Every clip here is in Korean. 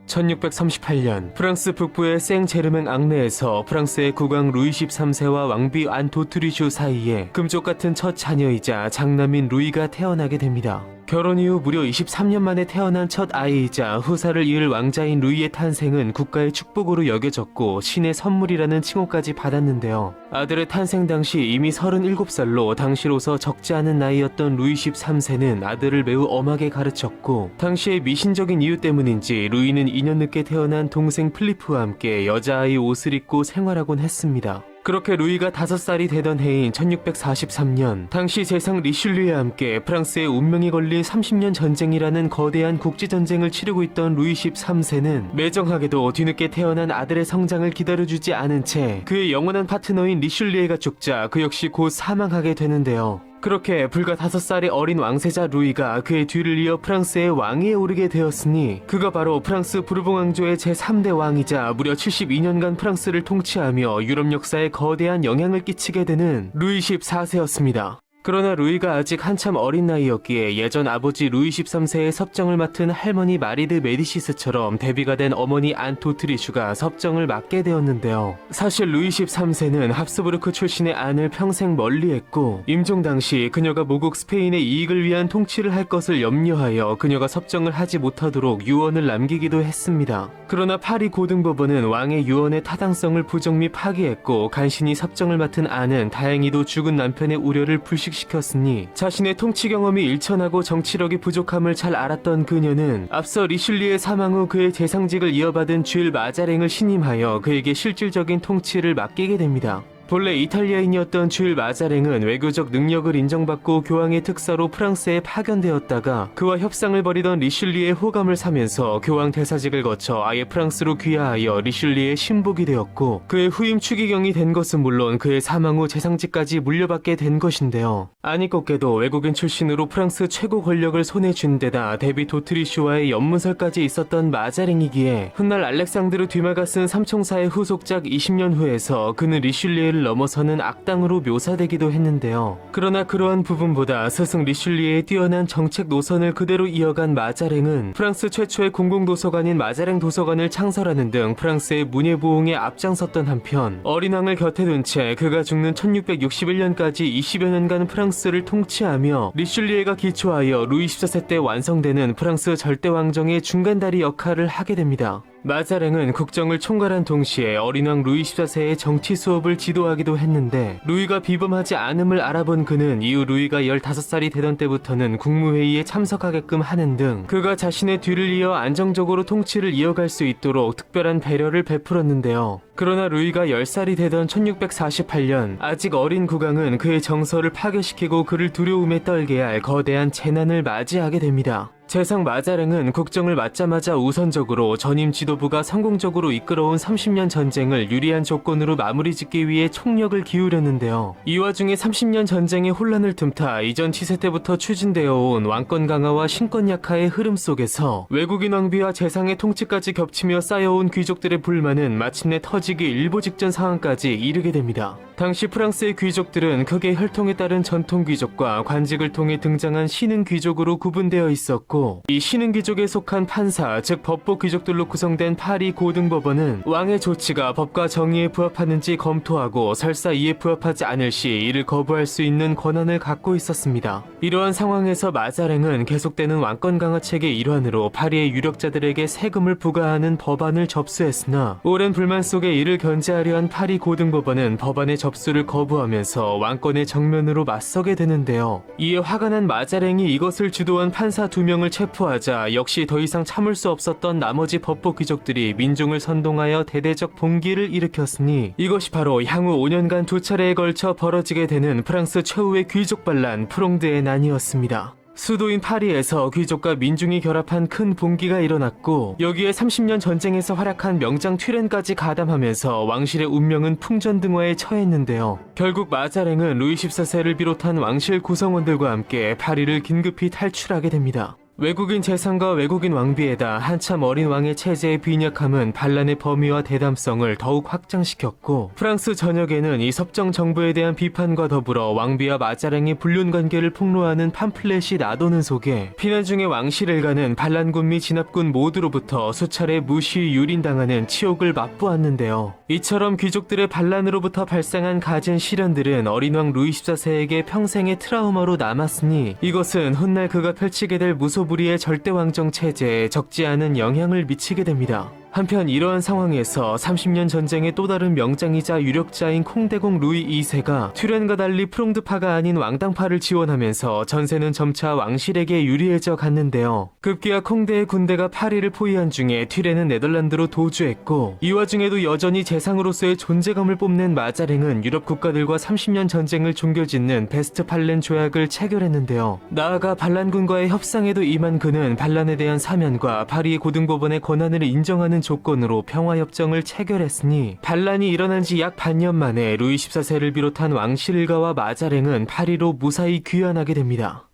1638년 프랑스 북부의 생제르맹 앙레에서 프랑스의 국왕 루이 13세와 왕비 안 도트리슈 사이에 금쪽 같은 첫 자녀이자 장남인 루이가 태어나게 됩니다. 결혼 이후 무려 23년 만에 태어난 첫 아이이자 후사를 이을 왕자인 루이의 탄생은 국가의 축복으로 여겨졌고 신의 선물이라는 칭호까지 받았는데요. 아들의 탄생 당시 이미 37살로 당시로서 적지 않은 나이였던 루이 13세는 아들을 매우 엄하게 가르쳤고 당시의 미신적인 이유 때문인지 루이는 2년 늦게 태어난 동생 필리프와 함께 여자아이 옷을 입고 생활하곤 했습니다. 그렇게 루이가 5살이 되던 해인 1643년 당시 재상 리슐리와 함께 프랑스의 운명이 걸린 30년 전쟁이라는 거대한 국지전쟁을 치르고 있던 루이 13세는 매정하게도 뒤늦게 태어난 아들의 성장을 기다려주지 않은 채 그의 영원한 파트너인 리슐리에가 죽자 그 역시 곧 사망하게 되는데요. 그렇게 불과 5살의 어린 왕세자 루이가 그의 뒤를 이어 프랑스의 왕위에 오르게 되었으니 그가 바로 프랑스 부르봉 왕조의 제3대 왕이자 무려 72년간 프랑스를 통치하며 유럽 역사에 거대한 영향을 끼치게 되는 루이 14세였습니다. 그러나 루이가 아직 한참 어린 나이였기에 예전 아버지 루이 13세의 섭정을 맡은 할머니 마리드 메디시스처럼 데뷔가 된 어머니 안 도트리슈가 섭정을 맡게 되었는데요. 사실 루이 13세는 합스부르크 출신의 안을 평생 멀리했고 임종 당시 그녀가 모국 스페인의 이익을 위한 통치를 할 것을 염려하여 그녀가 섭정을 하지 못하도록 유언을 남기기도 했습니다. 그러나 파리 고등법원은 왕의 유언의 타당성을 부정 및 파기했고 간신히 섭정을 맡은 안은 다행히도 죽은 남편의 우려를 불식시켰으니 자신의 통치 경험이 일천하고 정치력이 부족함을 잘 알았던 그녀는 앞서 리슐리의 사망 후 그의 재상직을 이어받은 쥘 마자랭을 신임하여 그에게 실질적인 통치를 맡기게 됩니다. 본래 이탈리아인이었던 쥘 마자랭은 외교적 능력을 인정받고 교황의 특사로 프랑스에 파견되었다가 그와 협상을 벌이던 리슐리의 호감을 사면서 교황 대사직을 거쳐 아예 프랑스로 귀화하여 리슐리의 신복이 되었고 그의 후임 추기경이 된 것은 물론 그의 사망 후 재상직까지 물려받게 된 것인데요. 아니꼽게도 외국인 출신으로 프랑스 최고 권력을 손에 쥔 데다 데뷔 도트리슈와의 연문설까지 있었던 마자랭이기에 훗날 알렉상드르 듀마가 쓴 삼총사의 후속작 20년 후에서 그는 리슐리에를 넘어서는 악당으로 묘사되기도 했는데요. 그러나 그러한 부분보다 스승 리슐리에의 뛰어난 정책 노선을 그대로 이어간 마자랭은 프랑스 최초의 공공도서관인 마자랭 도서관을 창설하는 등 프랑스의 문예부흥에 앞장섰던 한편 어린 왕을 곁에 둔 채 그가 죽는 1661년까지 20여 년간 프랑스를 통치하며 리슐리에가 기초하여 루이 14세 때 완성되는 프랑스 절대왕정의 중간다리 역할을 하게 됩니다. 마자랭은 국정을 총괄한 동시에 어린왕 루이 14세의 정치 수업을 지도하기도 했는데 루이가 비범하지 않음을 알아본 그는 이후 루이가 15살이 되던 때부터는 국무회의에 참석하게끔 하는 등 그가 자신의 뒤를 이어 안정적으로 통치를 이어갈 수 있도록 특별한 배려를 베풀었는데요. 그러나 루이가 10살이 되던 1648년 아직 어린 국왕은 그의 정서를 파괴시키고 그를 두려움에 떨게 할 거대한 재난을 맞이하게 됩니다. 재상 마자랭은 국정을 맡자마자 우선적으로 전임 지도부가 성공적으로 이끌어온 30년 전쟁을 유리한 조건으로 마무리 짓기 위해 총력을 기울였는데요. 이 와중에 30년 전쟁의 혼란을 틈타 이전 치세 때부터 추진되어 온 왕권 강화와 신권 약화의 흐름 속에서 외국인 왕비와 재상의 통치까지 겹치며 쌓여온 귀족들의 불만은 마침내 터지기 일보 직전 상황까지 이르게 됩니다. 당시 프랑스의 귀족들은 크게 혈통에 따른 전통 귀족과 관직을 통해 등장한 신흥 귀족으로 구분되어 있었고 이 신흥 귀족에 속한 판사, 즉 법보 귀족들로 구성된 파리 고등법원은 왕의 조치가 법과 정의에 부합하는지 검토하고 설사 이에 부합하지 않을 시 이를 거부할 수 있는 권한을 갖고 있었습니다. 이러한 상황에서 마자랭은 계속되는 왕권 강화책의 일환으로 파리의 유력자들에게 세금을 부과하는 법안을 접수했으나 오랜 불만 속에 이를 견제하려 한 파리 고등법원은 법안의 접수를 거부하면서 왕권의 정면으로 맞서게 되는데요. 이에 화가 난 마자랭이 이것을 주도한 판사 2명을 체포하자 역시 더 이상 참을 수 없었던 나머지 법보 귀족들이 민중을 선동하여 대대적 봉기를 일으켰으니 이것이 바로 향후 5년간 2차례에 걸쳐 벌어지게 되는 프랑스 최후의 귀족 반란 프롱드의 난이었습니다. 수도인 파리에서 귀족과 민중이 결합한 큰 봉기가 일어났고 여기에 30년 전쟁에서 활약한 명장 튀렌까지 가담하면서 왕실의 운명은 풍전등화에 처했는데요. 결국 마자랭은 루이 14세를 비롯한 왕실 구성원들과 함께 파리를 긴급히 탈출하게 됩니다. 외국인 재상과 외국인 왕비에다 한참 어린 왕의 체제의 빈약함은 반란의 범위와 대담성을 더욱 확장시켰고, 프랑스 전역에는 이 섭정 정부에 대한 비판과 더불어 왕비와 마자랭의 불륜 관계를 폭로하는 팜플렛이 나도는 속에 피난 중의 왕실을가는 반란군 및 진압군 모두로부터 수차례 무시 유린당하는 치욕을 맛보았는데요. 이처럼 귀족들의 반란으로부터 발생한 갖은 시련들은 어린 왕 루이 14세에게 평생의 트라우마로 남았으니, 이것은 훗날 그가 펼치게 될 무소불위의 절대왕정 체제에 적지 않은 영향을 미치게 됩니다. 한편 이러한 상황에서 30년 전쟁의 또 다른 명장이자 유력자인 콩대공 루이 2세가 튜렌과 달리 프롱드파가 아닌 왕당파를 지원하면서 전세는 점차 왕실에게 유리해져 갔는데요. 급기야 콩대의 군대가 파리를 포위한 중에 튜렌은 네덜란드로 도주했고, 이 와중에도 여전히 재상으로서의 존재감을 뽐낸 마자랭은 유럽 국가들과 30년 전쟁을 종결짓는 베스트팔렌 조약을 체결했는데요. 나아가 반란군과의 협상에도 임한 그는 반란에 대한 사면과 파리 고등법원의 권한을 인정하는 조건으로 평화협정을 체결했으니, 반란이 일어난 지 약 반년 만에 루이 14세를 비롯한 왕실 일가와 마자랭은 파리로 무사히 귀환하게 됩니다.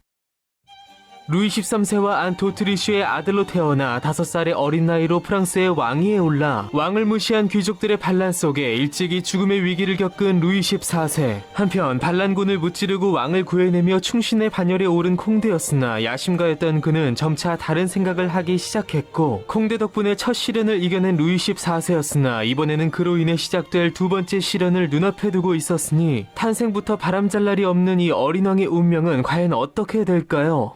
루이 13세와 안 도트리슈의 아들로 태어나 5살의 어린 나이로 프랑스의 왕위에 올라 왕을 무시한 귀족들의 반란 속에 일찍이 죽음의 위기를 겪은 루이 14세. 한편 반란군을 무찌르고 왕을 구해내며 충신의 반열에 오른 콩대였으나 야심가였던 그는 점차 다른 생각을 하기 시작했고, 콩대 덕분에 첫 시련을 이겨낸 루이 14세였으나 이번에는 그로 인해 시작될 두 번째 시련을 눈앞에 두고 있었으니, 탄생부터 바람잘 날이 없는 이 어린 왕의 운명은 과연 어떻게 될까요?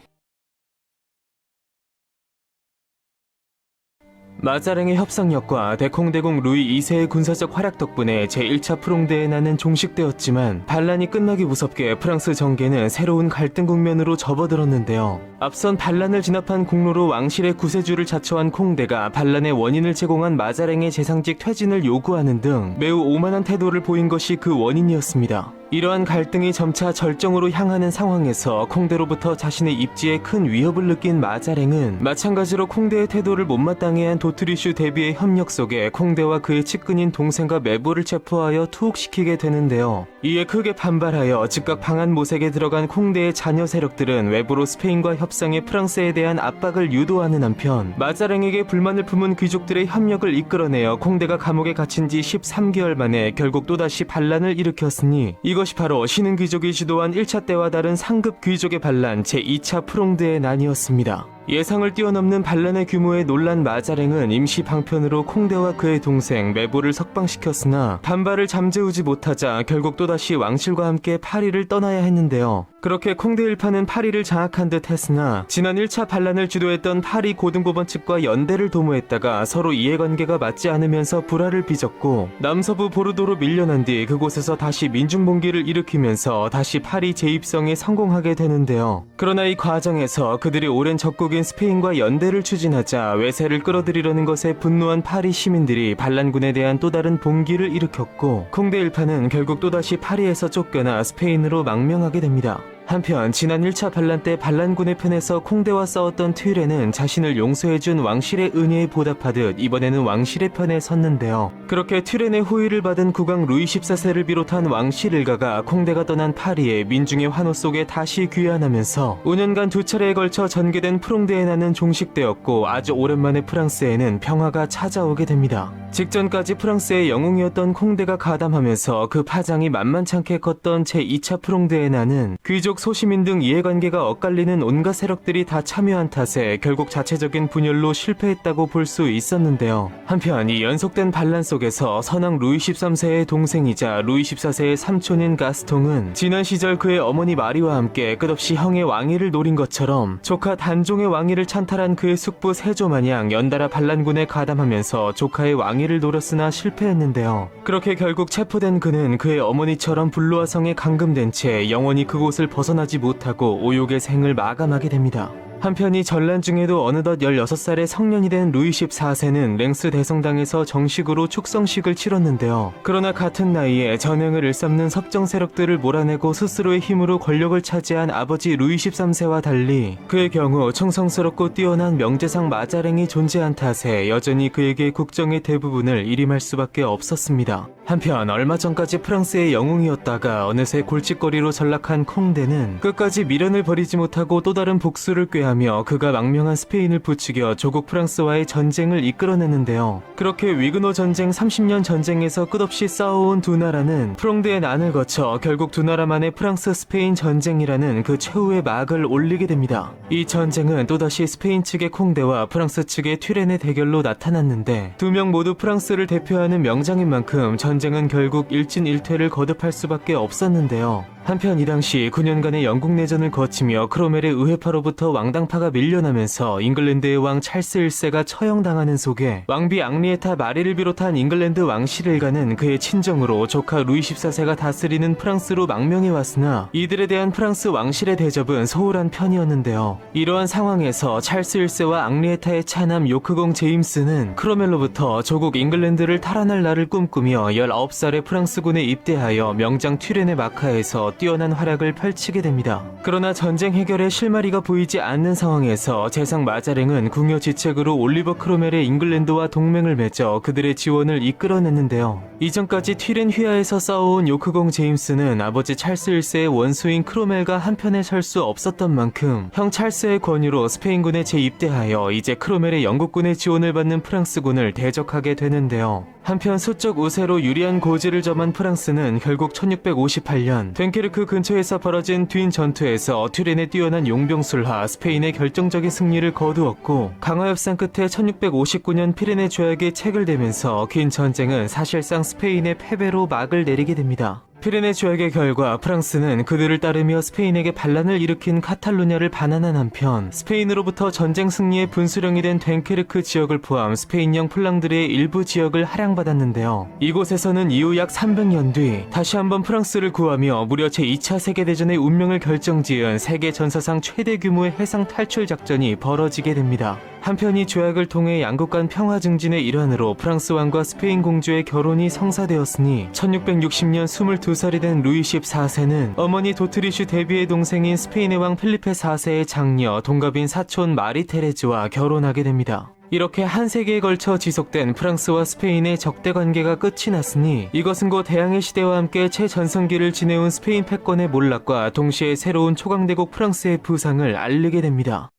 마자랭의 협상력과 대콩대공 루이 2세의 군사적 활약 덕분에 제1차 프롱대의 난은 종식되었지만, 반란이 끝나기 무섭게 프랑스 정계는 새로운 갈등 국면으로 접어들었는데요. 앞선 반란을 진압한 공로로 왕실의 구세주를 자처한 콩대가 반란의 원인을 제공한 마자랭의 재상직 퇴진을 요구하는 등 매우 오만한 태도를 보인 것이 그 원인이었습니다. 이러한 갈등이 점차 절정으로 향하는 상황에서 콩대로부터 자신의 입지에 큰 위협을 느낀 마자랭은 마찬가지로 콩대의 태도를 못마땅해 한 도트리슈 대비의 협력 속에 콩대와 그의 측근인 동생과 메보를 체포하여 투옥시키게 되는데요. 이에 크게 반발하여 즉각 방한 모색에 들어간 콩대의 자녀 세력들은 외부로 스페인과 협상해 프랑스에 대한 압박을 유도하는 한편, 마자랭에게 불만을 품은 귀족들의 협력을 이끌어내어 콩대가 감옥에 갇힌 지 13개월 만에 결국 또다시 반란을 일으켰으니, 이것이 바로 신흥 귀족이 주도한 1차 때와 다른 상급 귀족의 반란 제2차 프롱드의 난이었습니다. 예상을 뛰어넘는 반란의 규모에 놀란 마자랭은 임시 방편으로 콩대와 그의 동생 메보를 석방시켰으나 반발을 잠재우지 못하자 결국 또다시 왕실과 함께 파리를 떠나야 했는데요. 그렇게 콩대 일파는 파리를 장악한 듯 했으나, 지난 1차 반란을 주도했던 파리 고등법원 측과 연대를 도모했다가 서로 이해관계가 맞지 않으면서 불화를 빚었고, 남서부 보르도로 밀려난 뒤 그곳에서 다시 민중봉기를 일으키면서 다시 파리 재입성에 성공하게 되는데요. 그러나 이 과정에서 그들이 오랜 적국인 스페인과 연대를 추진하자 외세를 끌어들이려는 것에 분노한 파리 시민들이 반란군에 대한 또 다른 봉기를 일으켰고, 콩대 일파는 결국 또다시 파리에서 쫓겨나 스페인으로 망명하게 됩니다. 한편 지난 1차 반란 때 반란군의 편에서 콩대와 싸웠던 튜렌은 자신을 용서해준 왕실의 은혜에 보답하듯 이번에는 왕실의 편에 섰는데요. 그렇게 튜렌의 호의를 받은 국왕 루이 14세를 비롯한 왕실 일가가 콩대가 떠난 파리에 민중의 환호 속에 다시 귀환하면서 5년간 2차례에 걸쳐 전개된 프롱대의 난은 종식되었고, 아주 오랜만에 프랑스에는 평화가 찾아오게 됩니다. 직전까지 프랑스의 영웅이었던 콩대가 가담하면서 그 파장이 만만찮게 컸던 제2차 프롱대의 난은 귀족 소시민 등 이해관계가 엇갈리는 온갖 세력들이 다 참여한 탓에 결국 자체적인 분열로 실패했다고 볼 수 있었는데요. 한편 이 연속된 반란 속에서 선왕 루이 13세의 동생이자 루이 14세의 삼촌인 가스통은 지난 시절 그의 어머니 마리와 함께 끝없이 형의 왕위를 노린 것처럼 조카 단종의 왕위를 찬탈한 그의 숙부 세조 마냥 연달아 반란군에 가담하면서 조카의 왕위를 노렸으나 실패했는데요. 그렇게 결국 체포된 그는 그의 어머니처럼 불로아 성에 감금된 채 영원히 그곳을 벗어나지 못하고 오욕의 생을 마감하게 됩니다. 한편 이 전란 중에도 어느덧 16살의 성년이 된 루이 14세는 랭스 대성당에서 정식으로 축성식을 치렀는데요. 그러나 같은 나이에 전횡을 일삼는 섭정 세력들을 몰아내고 스스로의 힘으로 권력을 차지한 아버지 루이 13세와 달리 그의 경우 충성스럽고 뛰어난 명재상 마자랭이 존재한 탓에 여전히 그에게 국정의 대부분을 일임할 수밖에 없었습니다. 한편 얼마 전까지 프랑스의 영웅이었다가 어느새 골칫거리로 전락한 콩데는 끝까지 미련을 버리지 못하고 또 다른 복수를 꾀하며 그가 망명한 스페인을 부추겨 조국 프랑스와의 전쟁을 이끌어내는데요. 그렇게 위그노 전쟁 30년 전쟁에서 끝없이 싸워온 두 나라는 프롱드의 난을 거쳐 결국 두 나라만의 프랑스 스페인 전쟁이라는 그 최후의 막을 올리게 됩니다. 이 전쟁은 또다시 스페인 측의 콩데와 프랑스 측의 튀렌의 대결로 나타났는데 두 명 모두 프랑스를 대표하는 명장인 만큼 전쟁은 결국 일진일퇴를 거듭할 수밖에 없었는데요. 한편 이 당시 9년간의 영국 내전을 거치며 크로멜의 의회파로부터 왕당파가 밀려나면서 잉글랜드의 왕 찰스 1세가 처형당하는 속에 왕비 앙리에타 마리를 비롯한 잉글랜드 왕실일가는 그의 친정으로 조카 루이 14세가 다스리는 프랑스로 망명해 왔으나 이들에 대한 프랑스 왕실의 대접은 소홀한 편이었는데요. 이러한 상황에서 찰스 1세와 앙리에타의 차남 요크공 제임스는 크로멜로부터 조국 잉글랜드를 탈환할 날을 꿈꾸며 19살의 프랑스군에 입대하여 명장 튀렌의 마카에서 뛰어난 활약을 펼치게 됩니다. 그러나 전쟁 해결에 실마리가 보이지 않는 상황에서 재상 마자랭은 궁여지책으로 올리버 크로멜의 잉글랜드와 동맹을 맺어 그들의 지원을 이끌어냈는데요. 이전까지 튀렌 휘하에서 싸워온 요크공 제임스는 아버지 찰스 1세의 원수인 크로멜과 한편에 설 수 없었던 만큼 형 찰스의 권유로 스페인군에 재입대하여 이제 크로멜의 영국군의 지원을 받는 프랑스군을 대적하게 되는데요. 한편 수적 우세로 유리한 고지를 점한 프랑스는 결국 1658년 덴케르크 근처에서 벌어진 뒷 전투에서 튀렌의 뛰어난 용병술하 스페인의 결정적인 승리를 거두었고 강화 협상 끝에 1659년 피레네 조약이 체결되면서 긴 전쟁은 사실상 스페인의 패배로 막을 내리게 됩니다. 피레네 조약의 결과 프랑스는 그들을 따르며 스페인에게 반란을 일으킨 카탈루냐를 반환한 한편 스페인으로부터 전쟁 승리의 분수령이 된 덴케르크 지역을 포함 스페인령 플랑드르의 일부 지역을 할양받았는데요. 이곳에서는 이후 약 300년 뒤 다시 한번 프랑스를 구하며 무려 제2차 세계대전의 운명을 결정지은 세계 전사상 최대 규모의 해상 탈출 작전이 벌어지게 됩니다. 한편 이 조약을 통해 양국 간 평화 증진의 일환으로 프랑스 왕과 스페인 공주의 결혼이 성사되었으니 1660년 22살이 된 루이 14세는 어머니 도트리슈 데비의 동생인 스페인의 왕 필리페 4세의 장녀 동갑인 사촌 마리 테레즈와 결혼하게 됩니다. 이렇게 한 세기에 걸쳐 지속된 프랑스와 스페인의 적대 관계가 끝이 났으니 이것은 곧 대항해 시대와 함께 최전성기를 지내온 스페인 패권의 몰락과 동시에 새로운 초강대국 프랑스의 부상을 알리게 됩니다.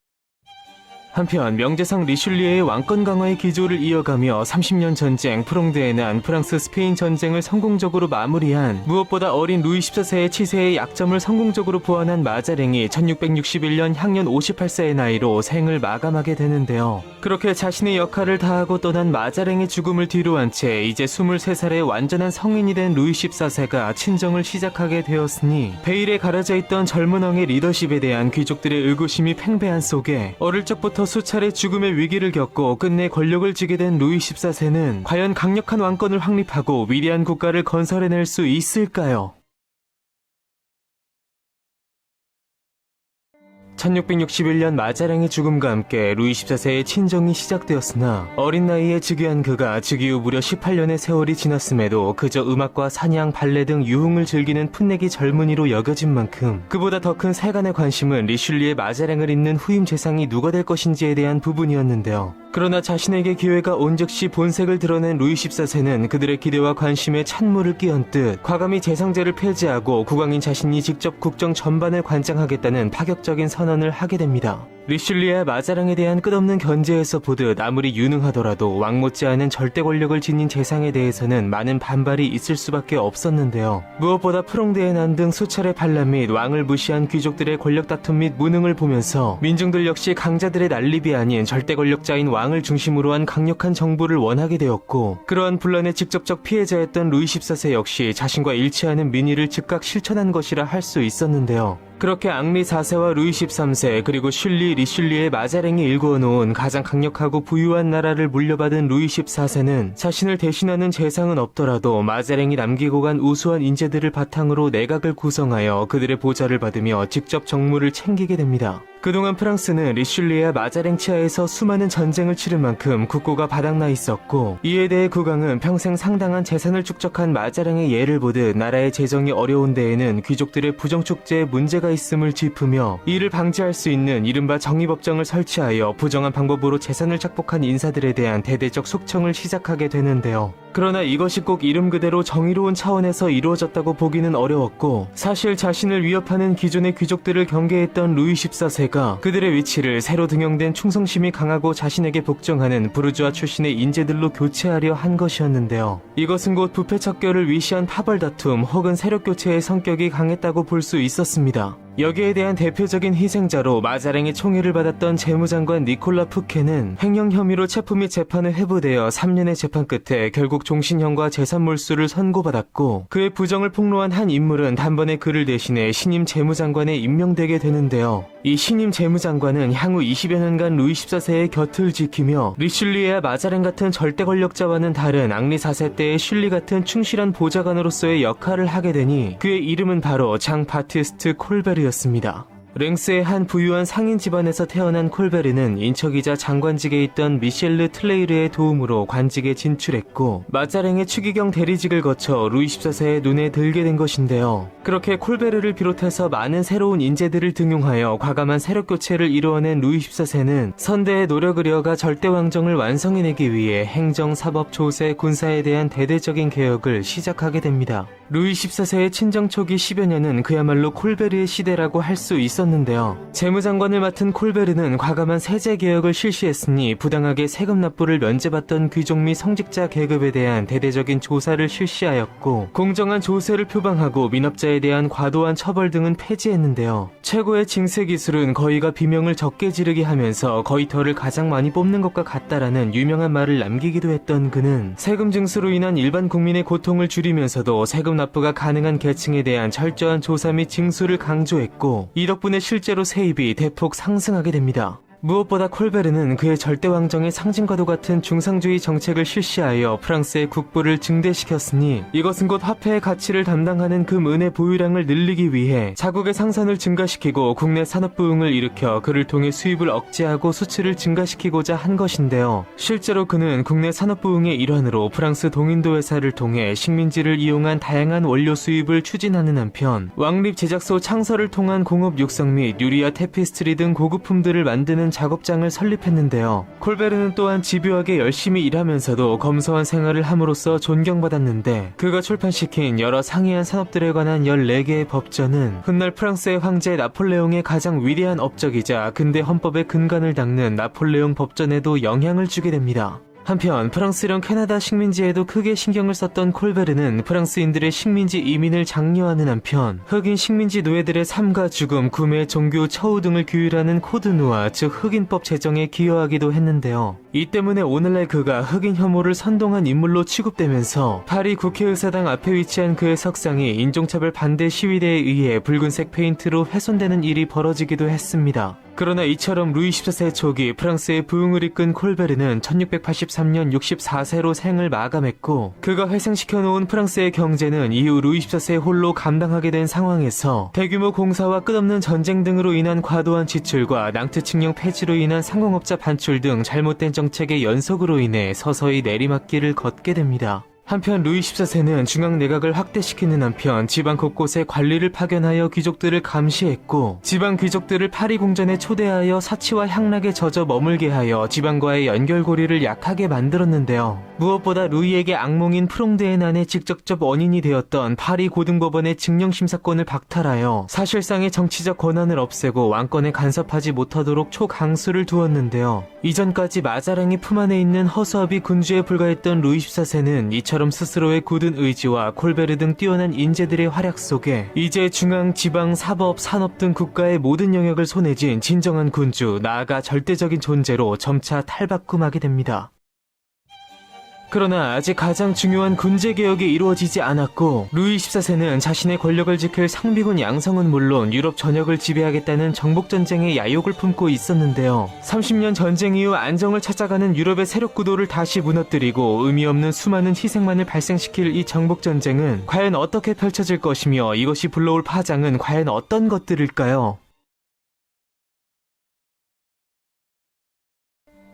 한편 명제상 리슐리에의 왕권 강화의 기조를 이어가며 30년 전쟁 프롱드에 난 프랑스 스페인 전쟁을 성공적으로 마무리한 무엇보다 어린 루이 14세의 치세의 약점을 성공적으로 보완한 마자랭이 1661년 향년 58세의 나이로 생을 마감하게 되는데요. 그렇게 자신의 역할을 다하고 떠난 마자랭의 죽음을 뒤로한 채 이제 23살의 완전한 성인이 된 루이 14세가 친정을 시작하게 되었으니 베일에 가려져 있던 젊은 왕의 리더십에 대한 귀족들의 의구심이 팽배한 속에 어릴 적부터 수차례 죽음의 위기를 겪고 끝내 권력을 쥐게 된 루이 14세는 과연 강력한 왕권을 확립하고 위대한 국가를 건설해낼 수 있을까요? 1661년 마자랭의 죽음과 함께 루이 14세의 친정이 시작되었으나 어린 나이에 즉위한 그가 즉위 후 무려 18년의 세월이 지났음에도 그저 음악과 사냥, 발레 등 유흥을 즐기는 풋내기 젊은이로 여겨진 만큼 그보다 더 큰 세간의 관심은 리슐리의 마자랭을 잇는 후임 재상이 누가 될 것인지에 대한 부분이었는데요. 그러나 자신에게 기회가 온 즉시 본색을 드러낸 루이 14세는 그들의 기대와 관심에 찬물을 끼얹듯 과감히 재상제를 폐지하고 국왕인 자신이 직접 국정 전반을 관장하겠다는 파격적인 선언을 하게 됩니다. 리슐리와 마자랑에 대한 끝없는 견제에서 보듯 아무리 유능하더라도 왕 못지않은 절대 권력을 지닌 재상에 대해서는 많은 반발이 있을 수밖에 없었는데요. 무엇보다 프롱드의 난 등 수차례 반란 및 왕을 무시한 귀족들의 권력 다툼 및 무능을 보면서 민중들 역시 강자들의 난립이 아닌 절대 권력자인 왕을 중심으로 한 강력한 정부를 원하게 되었고 그러한 분란의 직접적 피해자였던 루이 14세 역시 자신과 일치하는 민의를 즉각 실천한 것이라 할 수 있었는데요. 그렇게 앙리 4세와 루이 13세 그리고 슐리, 리슐리의 마자랭이 일구어놓은 가장 강력하고 부유한 나라를 물려받은 루이 14세는 자신을 대신하는 재상은 없더라도 마자랭이 남기고 간 우수한 인재들을 바탕으로 내각을 구성하여 그들의 보좌를 받으며 직접 정무를 챙기게 됩니다. 그동안 프랑스는 리슐리에와 마자랭 치하에서 수많은 전쟁을 치른 만큼 국고가 바닥나 있었고, 이에 대해 국왕은 평생 상당한 재산을 축적한 마자랭의 예를 보듯 나라의 재정이 어려운 데에는 귀족들의 부정축제에 문제가 있음을 짚으며 이를 방지할 수 있는 이른바 정의법정을 설치하여 부정한 방법으로 재산을 착복한 인사들에 대한 대대적 속청을 시작하게 되는데요. 그러나 이것이 꼭 이름 그대로 정의로운 차원에서 이루어졌다고 보기는 어려웠고, 사실 자신을 위협하는 기존의 귀족들을 경계했던 루이 14세가 그들의 위치를 새로 등용된 충성심이 강하고 자신에게 복종하는 부르주아 출신의 인재들로 교체하려 한 것이었는데요. 이것은 곧 부패 척결을 위시한 파벌 다툼 혹은 세력 교체의 성격이 강했다고 볼 수 있었습니다. 여기에 대한 대표적인 희생자로 마자랭의 총애를 받았던 재무장관 니콜라 푸케는 횡령 혐의로 체포 및 재판에 회부되어 3년의 재판 끝에 결국 종신형과 재산 몰수를 선고받았고, 그의 부정을 폭로한 한 인물은 단번에 그를 대신해 신임 재무장관에 임명되게 되는데요. 이 신임 재무장관은 향후 20여 년간 루이 14세의 곁을 지키며 리슐리에와 마자랭 같은 절대 권력자와는 다른 앙리 4세 때의 슐리 같은 충실한 보좌관으로서의 역할을 하게 되니 그의 이름은 바로 장 바티스트 콜베르였습니다. 랭스의 한 부유한 상인 집안에서 태어난 콜베르는 인척이자 장관직에 있던 미셸르 틀레이르의 도움으로 관직에 진출했고, 마자랭의 추기경 대리직을 거쳐 루이 14세의 눈에 들게 된 것인데요. 그렇게 콜베르를 비롯해서 많은 새로운 인재들을 등용하여 과감한 세력 교체를 이루어낸 루이 14세는 선대의 노력을 이어가 절대왕정을 완성해내기 위해 행정, 사법, 조세, 군사에 대한 대대적인 개혁을 시작하게 됩니다. 루이 14세의 친정 초기 10여 년은 그야말로 콜베르의 시대라고 할 수 있었는데요. 재무장관을 맡은 콜베르는 과감한 세제 개혁을 실시했으니 부당하게 세금 납부를 면제받던 귀족 및 성직자 계급에 대한 대대적인 조사를 실시하였고, 공정한 조세를 표방하고 민업자에 대한 과도한 처벌 등은 폐지했는데요. 최고의 징세 기술은 거의가 비명을 적게 지르게 하면서 거의터를 가장 많이 뽑는 것과 같다라는 유명한 말을 남기기도 했던 그는 세금 증수로 인한 일반 국민의 고통을 줄이면서도 세금 납부가 가능한 계층에 대한 철저한 조사 및 징수를 강조했고, 이 덕분에 실제로 세입이 대폭 상승하게 됩니다. 무엇보다 콜베르는 그의 절대왕정의 상징과도 같은 중상주의 정책을 실시하여 프랑스의 국부를 증대시켰으니, 이것은 곧 화폐의 가치를 담당하는 금, 은의 보유량을 늘리기 위해 자국의 상산을 증가시키고 국내 산업 부흥을 일으켜 그를 통해 수입을 억제하고 수출을 증가시키고자 한 것인데요. 실제로 그는 국내 산업 부흥의 일환으로 프랑스 동인도 회사를 통해 식민지를 이용한 다양한 원료 수입을 추진하는 한편, 왕립 제작소 창설을 통한 공업 육성 및 유리와 테피스트리 등 고급품들을 만드는 작업장을 설립했는데요. 콜베르는 또한 집요하게 열심히 일하면서도 검소한 생활을 함으로써 존경받았는데, 그가 출판시킨 여러 상이한 산업들에 관한 14개의 법전은 훗날 프랑스의 황제 나폴레옹의 가장 위대한 업적이자 근대 헌법의 근간을 닦는 나폴레옹 법전에도 영향을 주게 됩니다. 한편 프랑스령 캐나다 식민지에도 크게 신경을 썼던 콜베르는 프랑스인들의 식민지 이민을 장려하는 한편, 흑인 식민지 노예들의 삶과 죽음, 구매, 종교, 처우 등을 규율하는 코드누아, 즉 흑인법 제정에 기여하기도 했는데요. 이 때문에 오늘날 그가 흑인 혐오를 선동한 인물로 취급되면서 파리 국회의사당 앞에 위치한 그의 석상이 인종차별 반대 시위대에 의해 붉은색 페인트로 훼손되는 일이 벌어지기도 했습니다. 그러나 이처럼 루이 14세 초기 프랑스의 부흥을 이끈 콜베르는 1683년 64세로 생을 마감했고, 그가 회생시켜놓은 프랑스의 경제는 이후 루이 14세 홀로 감당하게 된 상황에서 대규모 공사와 끝없는 전쟁 등으로 인한 과도한 지출과 낭트칙령 폐지로 인한 상공업자 반출 등 잘못된 정책의 연속으로 인해 서서히 내리막길을 걷게 됩니다. 한편 루이 14세는 중앙내각을 확대시키는 한편 지방 곳곳에 관리를 파견하여 귀족들을 감시했고, 지방 귀족들을 파리 궁전에 초대하여 사치와 향락에 젖어 머물게 하여 지방과의 연결고리를 약하게 만들었는데요. 무엇보다 루이에게 악몽인 프롱드의 난의 직접적 원인이 되었던 파리 고등법원의 징령심사권을 박탈하여 사실상의 정치적 권한을 없애고 왕권에 간섭하지 못하도록 초강수를 두었는데요. 이전까지 마자랭이 품 안에 있는 허수아비 군주에 불과했던 루이 14세는 이처럼 스스로의 굳은 의지와 콜베르 등 뛰어난 인재들의 활약 속에 이제 중앙, 지방, 사법, 산업 등 국가의 모든 영역을 손에 쥔 진정한 군주, 나아가 절대적인 존재로 점차 탈바꿈하게 됩니다. 그러나 아직 가장 중요한 군제개혁이 이루어지지 않았고, 루이 14세는 자신의 권력을 지킬 상비군 양성은 물론 유럽 전역을 지배하겠다는 정복전쟁의 야욕을 품고 있었는데요. 30년 전쟁 이후 안정을 찾아가는 유럽의 세력 구도를 다시 무너뜨리고 의미 없는 수많은 희생만을 발생시킬 이 정복전쟁은 과연 어떻게 펼쳐질 것이며, 이것이 불러올 파장은 과연 어떤 것들일까요?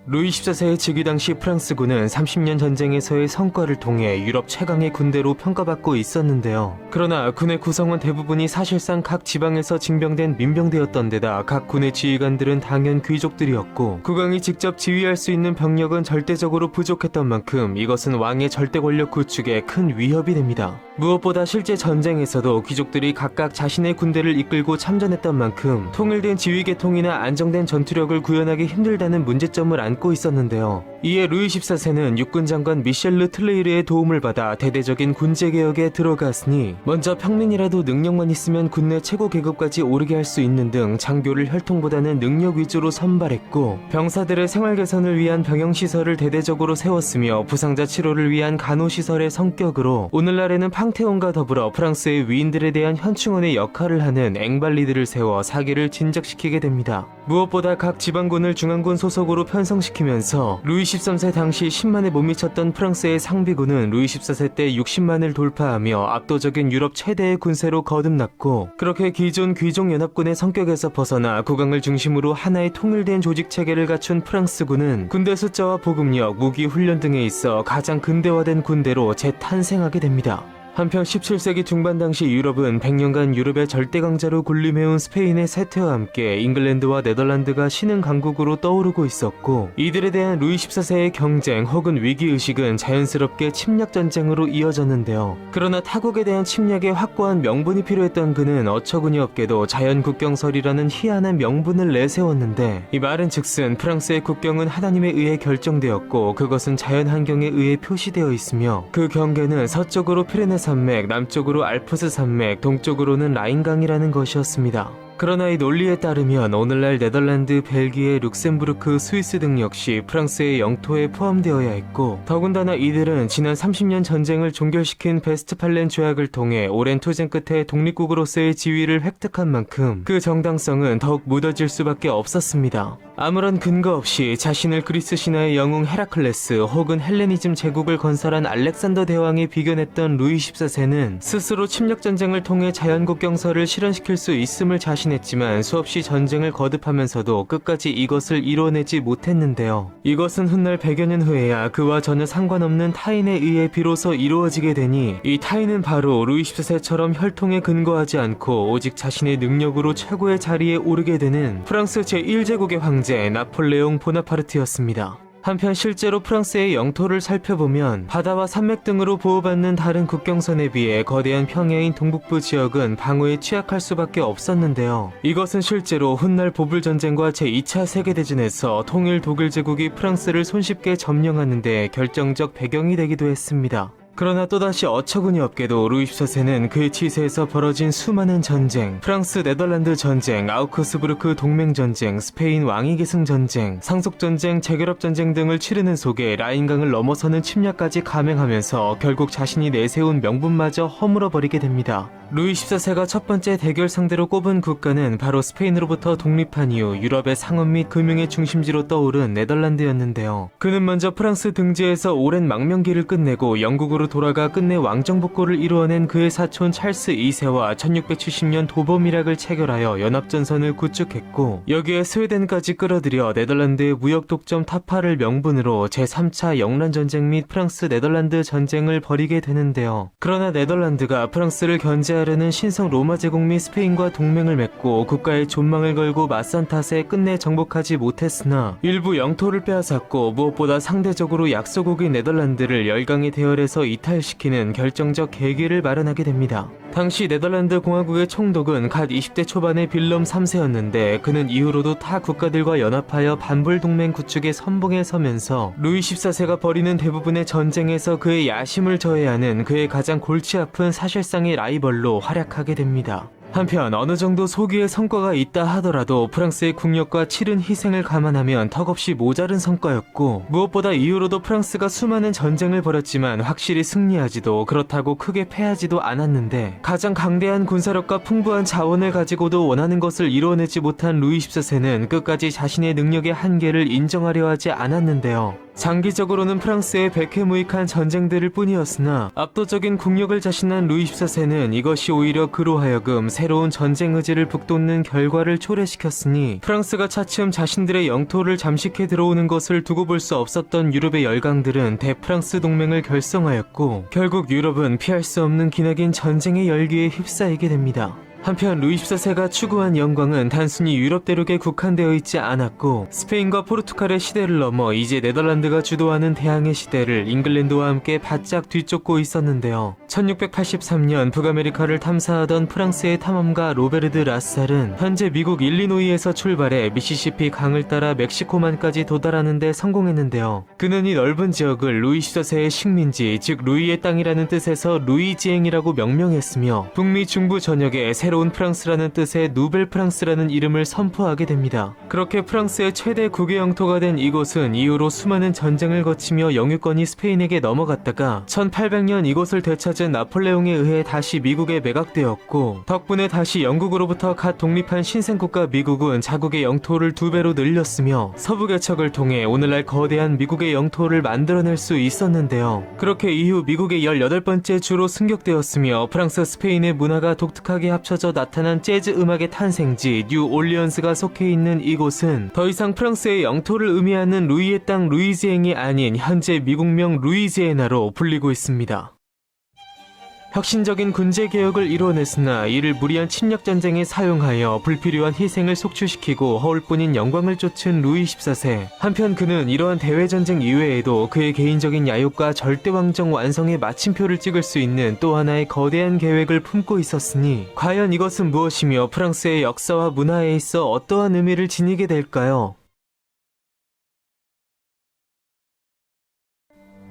루이 14세의 즉위 당시 프랑스군은 30년 전쟁에서의 성과를 통해 유럽 최강의 군대로 평가받고 있었는데요. 그러나 군의 구성원 대부분이 사실상 각 지방에서 징병된 민병대였던 데다 각 군의 지휘관들은 당연 귀족들이었고 국왕이 직접 지휘할 수 있는 병력은 절대적으로 부족했던 만큼 이것은 왕의 절대 권력 구축에 큰 위협이 됩니다. 무엇보다 실제 전쟁에서도 귀족들이 각각 자신의 군대를 이끌고 참전했던 만큼 통일된 지휘 계통이나 안정된 전투력을 구현하기 힘들다는 문제점을 안고 있었는데요. 이에 루이 14세는 육군 장관 미셸 르틀레이르의 도움을 받아 대대적인 군제 개혁에 들어갔으니 먼저 평민이라도 능력만 있으면 군내 최고 계급까지 오르게 할 수 있는 등 장교를 혈통보다는 능력 위주로 선발했고 병사들의 생활 개선을 위한 병영시설을 대대적으로 세웠으며 부상자 치료를 위한 간호시설의 성격으로 오늘날에는 팡테온과 더불어 프랑스의 위인들에 대한 현충원의 역할을 하는 앵발리드를 세워 사기를 진작시키게 됩니다. 무엇보다 각 지방군을 중앙군 소속으로 편성시키면서 루이 13세 당시 10만에 못 미쳤던 프랑스의 상비군은 루이 14세 때 60만을 돌파하며 압도적인 유럽 최대의 군세로 거듭났고 그렇게 기존 귀족연합군의 성격에서 벗어나 국왕을 중심으로 하나의 통일된 조직체계를 갖춘 프랑스군은 군대 숫자와 보급력, 무기 훈련 등에 있어 가장 근대화된 군대로 재탄생하게 됩니다. 한편 17세기 중반 당시 유럽은 100년간 유럽의 절대 강자로 군림해온 스페인의 쇠퇴와 함께 잉글랜드와 네덜란드가 신흥 강국으로 떠오르고 있었고 이들에 대한 루이 14세의 경쟁 혹은 위기의식은 자연스럽게 침략 전쟁으로 이어졌는데요. 그러나 타국에 대한 침략에 확고한 명분이 필요했던 그는 어처구니 없게도 자연국경설이라는 희한한 명분을 내세웠는데 이 말은 즉슨 프랑스의 국경은 하나님에 의해 결정되었고 그것은 자연환경에 의해 표시되어 있으며 그 경계는 서쪽으로 피레네 산맥, 남쪽으로 알프스 산맥, 동쪽으로는 라인강이라는 것이었습니다. 그러나 이 논리에 따르면 오늘날 네덜란드, 벨기에, 룩셈부르크, 스위스 등 역시 프랑스의 영토에 포함되어야 했고 더군다나 이들은 지난 30년 전쟁을 종결시킨 베스트팔렌 조약을 통해 오랜 투쟁 끝에 독립국으로서의 지위를 획득한 만큼 그 정당성은 더욱 묻어질 수밖에 없었습니다. 아무런 근거 없이 자신을 그리스 신화의 영웅 헤라클레스 혹은 헬레니즘 제국을 건설한 알렉산더 대왕에 비견했던 루이 14세는 스스로 침략 전쟁을 통해 자연국경설을 실현시킬 수 있음을 자신했지만 수없이 전쟁을 거듭하면서도 끝까지 이것을 이뤄내지 못했는데요. 이것은 훗날 100여 년 후에야 그와 전혀 상관없는 타인에 의해 비로소 이루어지게 되니 이 타인은 바로 루이 14세처럼 혈통에 근거하지 않고 오직 자신의 능력으로 최고의 자리에 오르게 되는 프랑스 제1제국의 황제 나폴레옹 보나파르트였습니다. 한편 실제로 프랑스의 영토를 살펴보면 바다와 산맥 등으로 보호받는 다른 국경선에 비해 거대한 평야인 동북부 지역은 방어에 취약할 수밖에 없었는데요. 이것은 실제로 훗날 보불전쟁과 제2차 세계대전에서 통일 독일 제국이 프랑스를 손쉽게 점령하는 데 결정적 배경이 되기도 했습니다. 그러나 또다시 어처구니 없게도 루이 14세는 그의 치세에서 벌어진 수많은 전쟁, 프랑스 네덜란드 전쟁, 아우크스부르크 동맹전쟁, 스페인 왕위계승 전쟁, 상속전쟁, 재결합전쟁 등을 치르는 속에 라인강을 넘어서는 침략까지 감행하면서 결국 자신이 내세운 명분마저 허물어버리게 됩니다. 루이 14세가 첫 번째 대결 상대로 꼽은 국가는 바로 스페인으로부터 독립한 이후 유럽의 상업 및 금융의 중심지로 떠오른 네덜란드였는데요. 그는 먼저 프랑스 등지에서 오랜 망명기를 끝내고 영국으로 돌아가 끝내 왕정복고를 이루어낸 그의 사촌 찰스 2세와 1670년 도범이락을 체결하여 연합전선을 구축했고 여기에 스웨덴까지 끌어들여 네덜란드의 무역 독점 타파를 명분으로 제3차 영란전쟁 및 프랑스 네덜란드 전쟁을 벌이게 되는데요. 그러나 네덜란드가 프랑스를 견제하려는 신성 로마 제국 및 스페인과 동맹을 맺고 국가의 존망을 걸고 맞선 탓에 끝내 정복하지 못했으나 일부 영토를 빼앗았고 무엇보다 상대적으로 약소국인 네덜란드를 열강의 대열에서 이탈시키는 결정적 계기를 마련하게 됩니다. 당시 네덜란드 공화국의 총독은 갓 20대 초반의 빌럼 3세였는데 그는 이후로도 타 국가들과 연합하여 반불 동맹 구축에 선봉에 서면서 루이 14세가 벌이는 대부분의 전쟁에서 그의 야심을 저해하는 그의 가장 골치 아픈 사실상의 라이벌로 활약하게 됩니다. 한편 어느 정도 소기의 성과가 있다 하더라도 프랑스의 국력과 치른 희생을 감안하면 턱없이 모자른 성과였고 무엇보다 이후로도 프랑스가 수많은 전쟁을 벌였지만 확실히 승리하지도 그렇다고 크게 패하지도 않았는데 가장 강대한 군사력과 풍부한 자원을 가지고도 원하는 것을 이뤄내지 못한 루이 14세는 끝까지 자신의 능력의 한계를 인정하려 하지 않았는데요. 장기적으로는 프랑스의 백해무익한 전쟁들일 뿐이었으나 압도적인 국력을 자신한 루이 14세는 이것이 오히려 그로 하여금 새로운 전쟁 의지를 북돋는 결과를 초래시켰으니 프랑스가 차츰 자신들의 영토를 잠식해 들어오는 것을 두고 볼 수 없었던 유럽의 열강들은 대프랑스 동맹을 결성하였고 결국 유럽은 피할 수 없는 기나긴 전쟁의 열기에 휩싸이게 됩니다. 한편 루이 14세가 추구한 영광은 단순히 유럽 대륙에 국한되어 있지 않았고 스페인과 포르투갈의 시대를 넘어 이제 네덜란드가 주도하는 대항해 시대를 잉글랜드와 함께 바짝 뒤쫓고 있었는데요. 1683년 북아메리카를 탐사하던 프랑스의 탐험가 로베르드 라살은 현재 미국 일리노이에서 출발해 미시시피 강을 따라 멕시코만까지 도달하는 데 성공했는데요. 그는 이 넓은 지역을 루이 14세의 식민지, 즉 루이의 땅이라는 뜻에서 루이지앵이라고 명명했으며 북미 중부 전역에 새로운 프랑스라는 뜻의 누벨 프랑스라는 이름을 선포하게 됩니다. 그렇게 프랑스의 최대 국외 영토가 된 이곳은 이후로 수많은 전쟁을 거치며 영유권이 스페인에게 넘어갔다가 1800년 이곳을 되찾은 나폴레옹에 의해 다시 미국에 매각되었고 덕분에 다시 영국으로부터 갓 독립한 신생국가 미국은 자국의 영토를 2배로 늘렸으며 서부 개척을 통해 오늘날 거대한 미국의 영토를 만들어낼 수 있었는데요. 그렇게 이후 미국의 18번째 주로 승격되었으며 프랑스 스페인의 문화가 독특하게 합쳐져 나타난 재즈 음악의 탄생지 뉴 올리언스가 속해 있는 이곳은 더 이상 프랑스의 영토를 의미하는 루이의 땅 루이지앵이 아닌 현재 미국명 루이지애나로 불리고 있습니다. 혁신적인 군제개혁을 이뤄냈으나 이를 무리한 침략전쟁에 사용하여 불필요한 희생을 속출시키고 허울뿐인 영광을 쫓은 루이 14세. 한편 그는 이러한 대외전쟁 이외에도 그의 개인적인 야욕과 절대왕정 완성의 마침표를 찍을 수 있는 또 하나의 거대한 계획을 품고 있었으니 과연 이것은 무엇이며 프랑스의 역사와 문화에 있어 어떠한 의미를 지니게 될까요?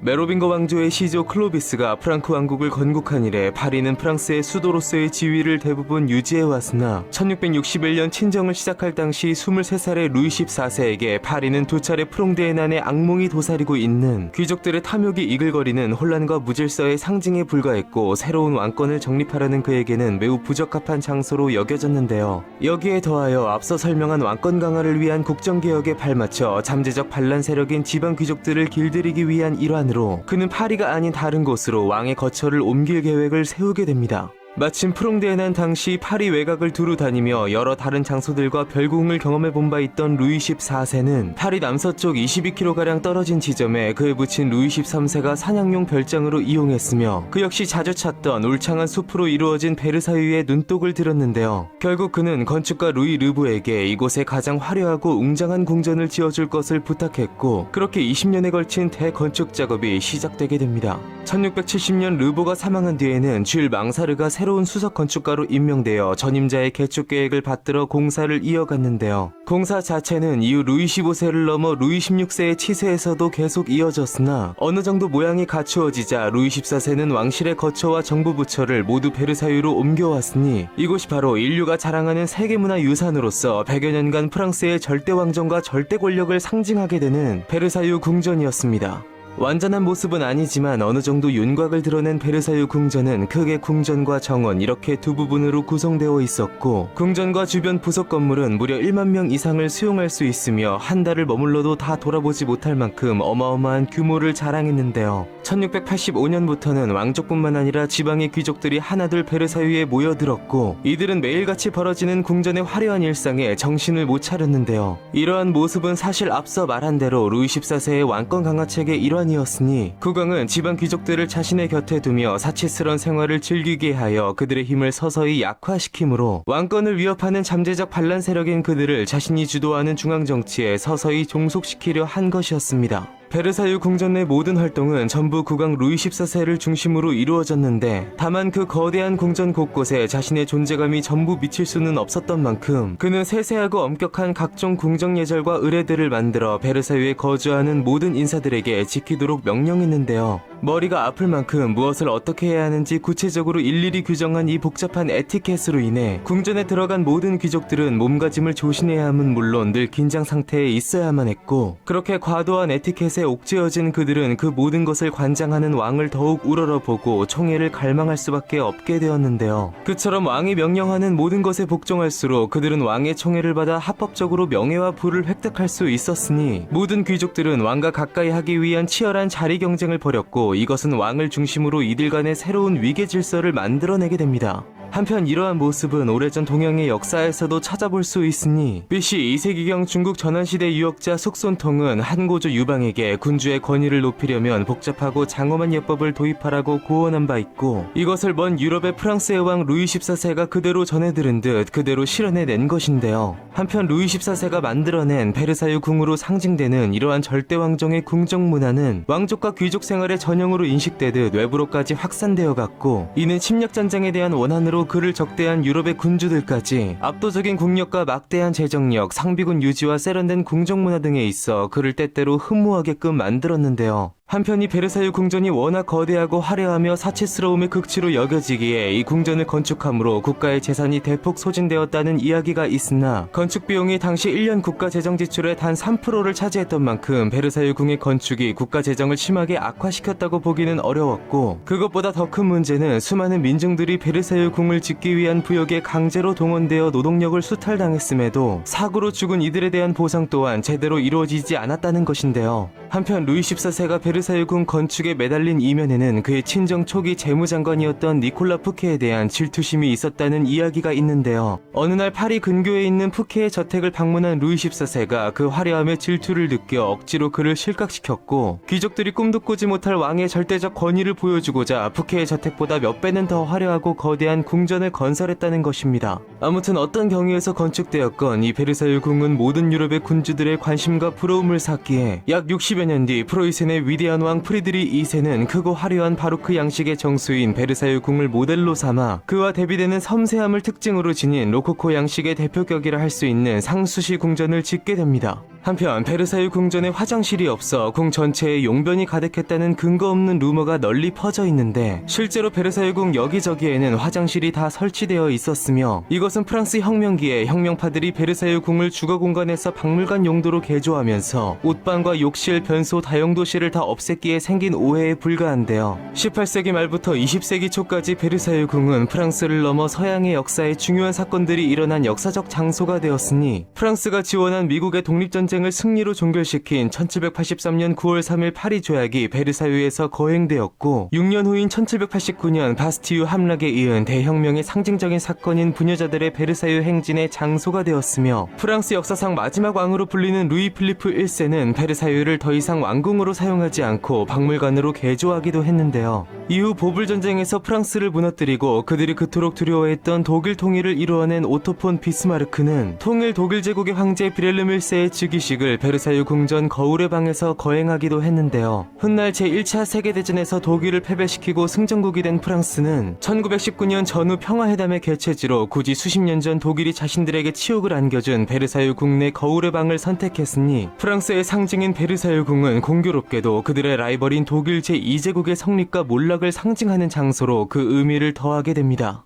메로빙거 왕조의 시조 클로비스가 프랑크 왕국을 건국한 이래 파리는 프랑스의 수도로서의 지위를 대부분 유지해왔으나 1661년 친정을 시작할 당시 23살의 루이 14세에게 파리는 두 차례 프롱드의 난의 악몽이 도사리고 있는 귀족들의 탐욕이 이글거리는 혼란과 무질서의 상징에 불과했고 새로운 왕권을 정립하려는 그에게는 매우 부적합한 장소로 여겨졌는데요. 여기에 더하여 앞서 설명한 왕권 강화를 위한 국정개혁에 발맞춰 잠재적 반란 세력인 지방 귀족들을 길들이기 위한 일환으로 그는 파리가 아닌 다른 곳으로 왕의 거처를 옮길 계획을 세우게 됩니다. 마침 프롱드에 난 당시 파리 외곽을 두루 다니며 여러 다른 장소들과 별궁을 경험해 본 바 있던 루이 14세는 파리 남서쪽 22km가량 떨어진 지점에 그에 붙인 루이 13세가 사냥용 별장으로 이용했으며 그 역시 자주 찾던 울창한 숲으로 이루어진 베르사유의 눈독을 들였는데요. 결국 그는 건축가 루이 르부에게 이곳에 가장 화려하고 웅장한 궁전을 지어줄 것을 부탁했고 그렇게 20년에 걸친 대건축 작업이 시작되게 됩니다. 1670년 르보가 사망한 뒤에는 줄 망사르가 새로운 수석 건축가로 임명되어 전임자의 개축 계획을 받들어 공사를 이어갔는데요. 공사 자체는 이후 루이 15세를 넘어 루이 16세의 치세에서도 계속 이어졌으나 어느 정도 모양이 갖추어지자 루이 14세는 왕실의 거처와 정부 부처를 모두 베르사유로 옮겨왔으니 이곳이 바로 인류가 자랑하는 세계문화유산으로서 100여 년간 프랑스의 절대왕정과 절대 권력을 상징하게 되는 베르사유 궁전이었습니다. 완전한 모습은 아니지만 어느 정도 윤곽을 드러낸 베르사유 궁전은 크게 궁전과 정원 이렇게 두 부분으로 구성되어 있었고 궁전과 주변 부속 건물은 무려 1만 명 이상을 수용할 수 있으며 한 달을 머물러도 다 돌아보지 못할 만큼 어마어마한 규모를 자랑했는데요. 1685년부터는 왕족뿐만 아니라 지방의 귀족들이 하나둘 베르사유에 모여들었고 이들은 매일같이 벌어지는 궁전의 화려한 일상에 정신을 못 차렸는데요. 이러한 모습은 사실 앞서 말한 대로 루이 14세의 왕권 강화책의 일환이었으니 국왕은 지방 귀족들을 자신의 곁에 두며 사치스런 생활을 즐기게 하여 그들의 힘을 서서히 약화시키므로 왕권을 위협하는 잠재적 반란 세력인 그들을 자신이 주도하는 중앙정치에 서서히 종속시키려 한 것이었습니다. 베르사유 궁전 내 모든 활동은 전부 국왕 루이 14세를 중심으로 이루어졌는데 다만 그 거대한 궁전 곳곳에 자신의 존재감이 전부 미칠 수는 없었던 만큼 그는 세세하고 엄격한 각종 궁정 예절과 의례들을 만들어 베르사유에 거주하는 모든 인사들에게 지키도록 명령했는데요. 머리가 아플 만큼 무엇을 어떻게 해야 하는지 구체적으로 일일이 규정한 이 복잡한 에티켓으로 인해 궁전에 들어간 모든 귀족들은 몸가짐을 조심해야 함은 물론 늘 긴장 상태에 있어야만 했고, 그렇게 과도한 에티켓에 옥죄어진 그들은 그 모든 것을 관장하는 왕을 더욱 우러러보고 총애를 갈망할 수밖에 없게 되었는데요. 그처럼 왕이 명령하는 모든 것에 복종할수록 그들은 왕의 총애를 받아 합법적으로 명예와 부를 획득할 수 있었으니 모든 귀족들은 왕과 가까이 하기 위한 치열한 자리 경쟁을 벌였고, 이것은 왕을 중심으로 이들 간의 새로운 위계 질서를 만들어내게 됩니다. 한편 이러한 모습은 오래전 동양의 역사에서도 찾아볼 수 있으니, BC 2세기경 중국 전환시대 유역자 숙손통은 한고조 유방에게 군주의 권위를 높이려면 복잡하고 장엄한 예법을 도입하라고 고언한 바 있고, 이것을 먼 유럽의 프랑스의 왕 루이 14세가 그대로 전해들은 듯 그대로 실현해낸 것인데요. 한편 루이 14세가 만들어낸 베르사유 궁으로 상징되는 이러한 절대왕정의 궁정 문화는 왕족과 귀족 생활의 전형으로 인식되듯 외부로까지 확산되어 갔고, 이는 침략전쟁에 대한 원한으로 그를 적대한 유럽의 군주들까지 압도적인 국력과 막대한 재정력, 상비군 유지와 세련된 궁정문화 등에 있어 그를 때때로 흠모하게끔 만들었는데요. 한편 이 베르사유 궁전이 워낙 거대하고 화려하며 사치스러움의 극치로 여겨지기에 이 궁전을 건축함으로 국가의 재산이 대폭 소진되었다는 이야기가 있으나, 건축 비용이 당시 1년 국가 재정 지출의 단 3%를 차지했던 만큼 베르사유 궁의 건축이 국가 재정을 심하게 악화시켰다고 보기는 어려웠고, 그것보다 더 큰 문제는 수많은 민중들이 베르사유 궁을 짓기 위한 부역에 강제로 동원되어 노동력을 수탈당했음에도 사고로 죽은 이들에 대한 보상 또한 제대로 이루어지지 않았다는 것인데요. 한편 루이 14세가 베르사유 궁 건축에 매달린 이면에는 그의 친정 초기 재무장관이었던 니콜라 푸케에 대한 질투심이 있었다는 이야기가 있는데요. 어느 날 파리 근교에 있는 푸케의 저택을 방문한 루이 14세가 그 화려함에 질투를 느껴 억지로 그를 실각시켰고, 귀족들이 꿈도 꾸지 못할 왕의 절대적 권위를 보여주고자 푸케의 저택보다 몇 배는 더 화려하고 거대한 궁전을 건설했다는 것입니다. 아무튼 어떤 경위에서 건축되었건 이 베르사유 궁은 모든 유럽의 군주들의 관심과 부러움을 샀기에 약 60여 년 뒤 프로이센의 위대한 왕 프리드리 2세는 크고 화려한 바로크 양식의 정수인 베르사유 궁을 모델로 삼아 그와 대비되는 섬세함을 특징으로 지닌 로코코 양식의 대표격이라 할 수 있는 상수시 궁전을 짓게 됩니다. 한편 베르사유 궁전에 화장실이 없어 궁 전체에 용변이 가득했다는 근거 없는 루머가 널리 퍼져 있는데, 실제로 베르사유 궁 여기저기에는 화장실이 다 설치되어 있었으며, 이것은 프랑스 혁명기에 혁명파들이 베르사유 궁을 주거 공간에서 박물관 용도로 개조하면서 옷방과 욕실, 변소, 다용도실을 다 없앴기에 생긴 오해에 불과한데요. 18세기 말부터 20세기 초까지 베르사유 궁은 프랑스를 넘어 서양의 역사에 중요한 사건들이 일어난 역사적 장소가 되었으니, 프랑스가 지원한 미국의 독립전쟁을 승리로 종결시킨 1783년 9월 3일 파리 조약이 베르사유에서 거행되었고, 6년 후인 1789년 바스티유 함락에 이은 대혁명의 상징적인 사건인 부녀자들의 베르사유 행진의 장소가 되었으며, 프랑스 역사상 마지막 왕으로 불리는 루이 필리프 1세는 베르사유를 더 이상 왕궁으로 사용하지 않고 박물관으로 개조하기도 했는데요. 이후 보불 전쟁에서 프랑스를 무너뜨리고 그들이 그토록 두려워했던 독일 통일을 이루어낸 오토 폰 비스마르크는 통일 독일 제국의 황제 비렐름 1세의 즉위식을 베르사유 궁전 거울의 방에서 거행하기도 했는데요. 훗날 제1차 세계대전에서 독일을 패배시키고 승전국이 된 프랑스는 1919년 전후 평화회담의 개최지로 굳이 수십 년 전 독일이 자신들에게 치욕을 안겨준 베르사유 궁 내 거울의 방을 선택했으니, 프랑스의 상징인 베르사유 궁은 공교롭게도 그들의 라이벌인 독일 제2제국의 성립과 몰락을 상징하는 장소로 그 의미를 더하게 됩니다.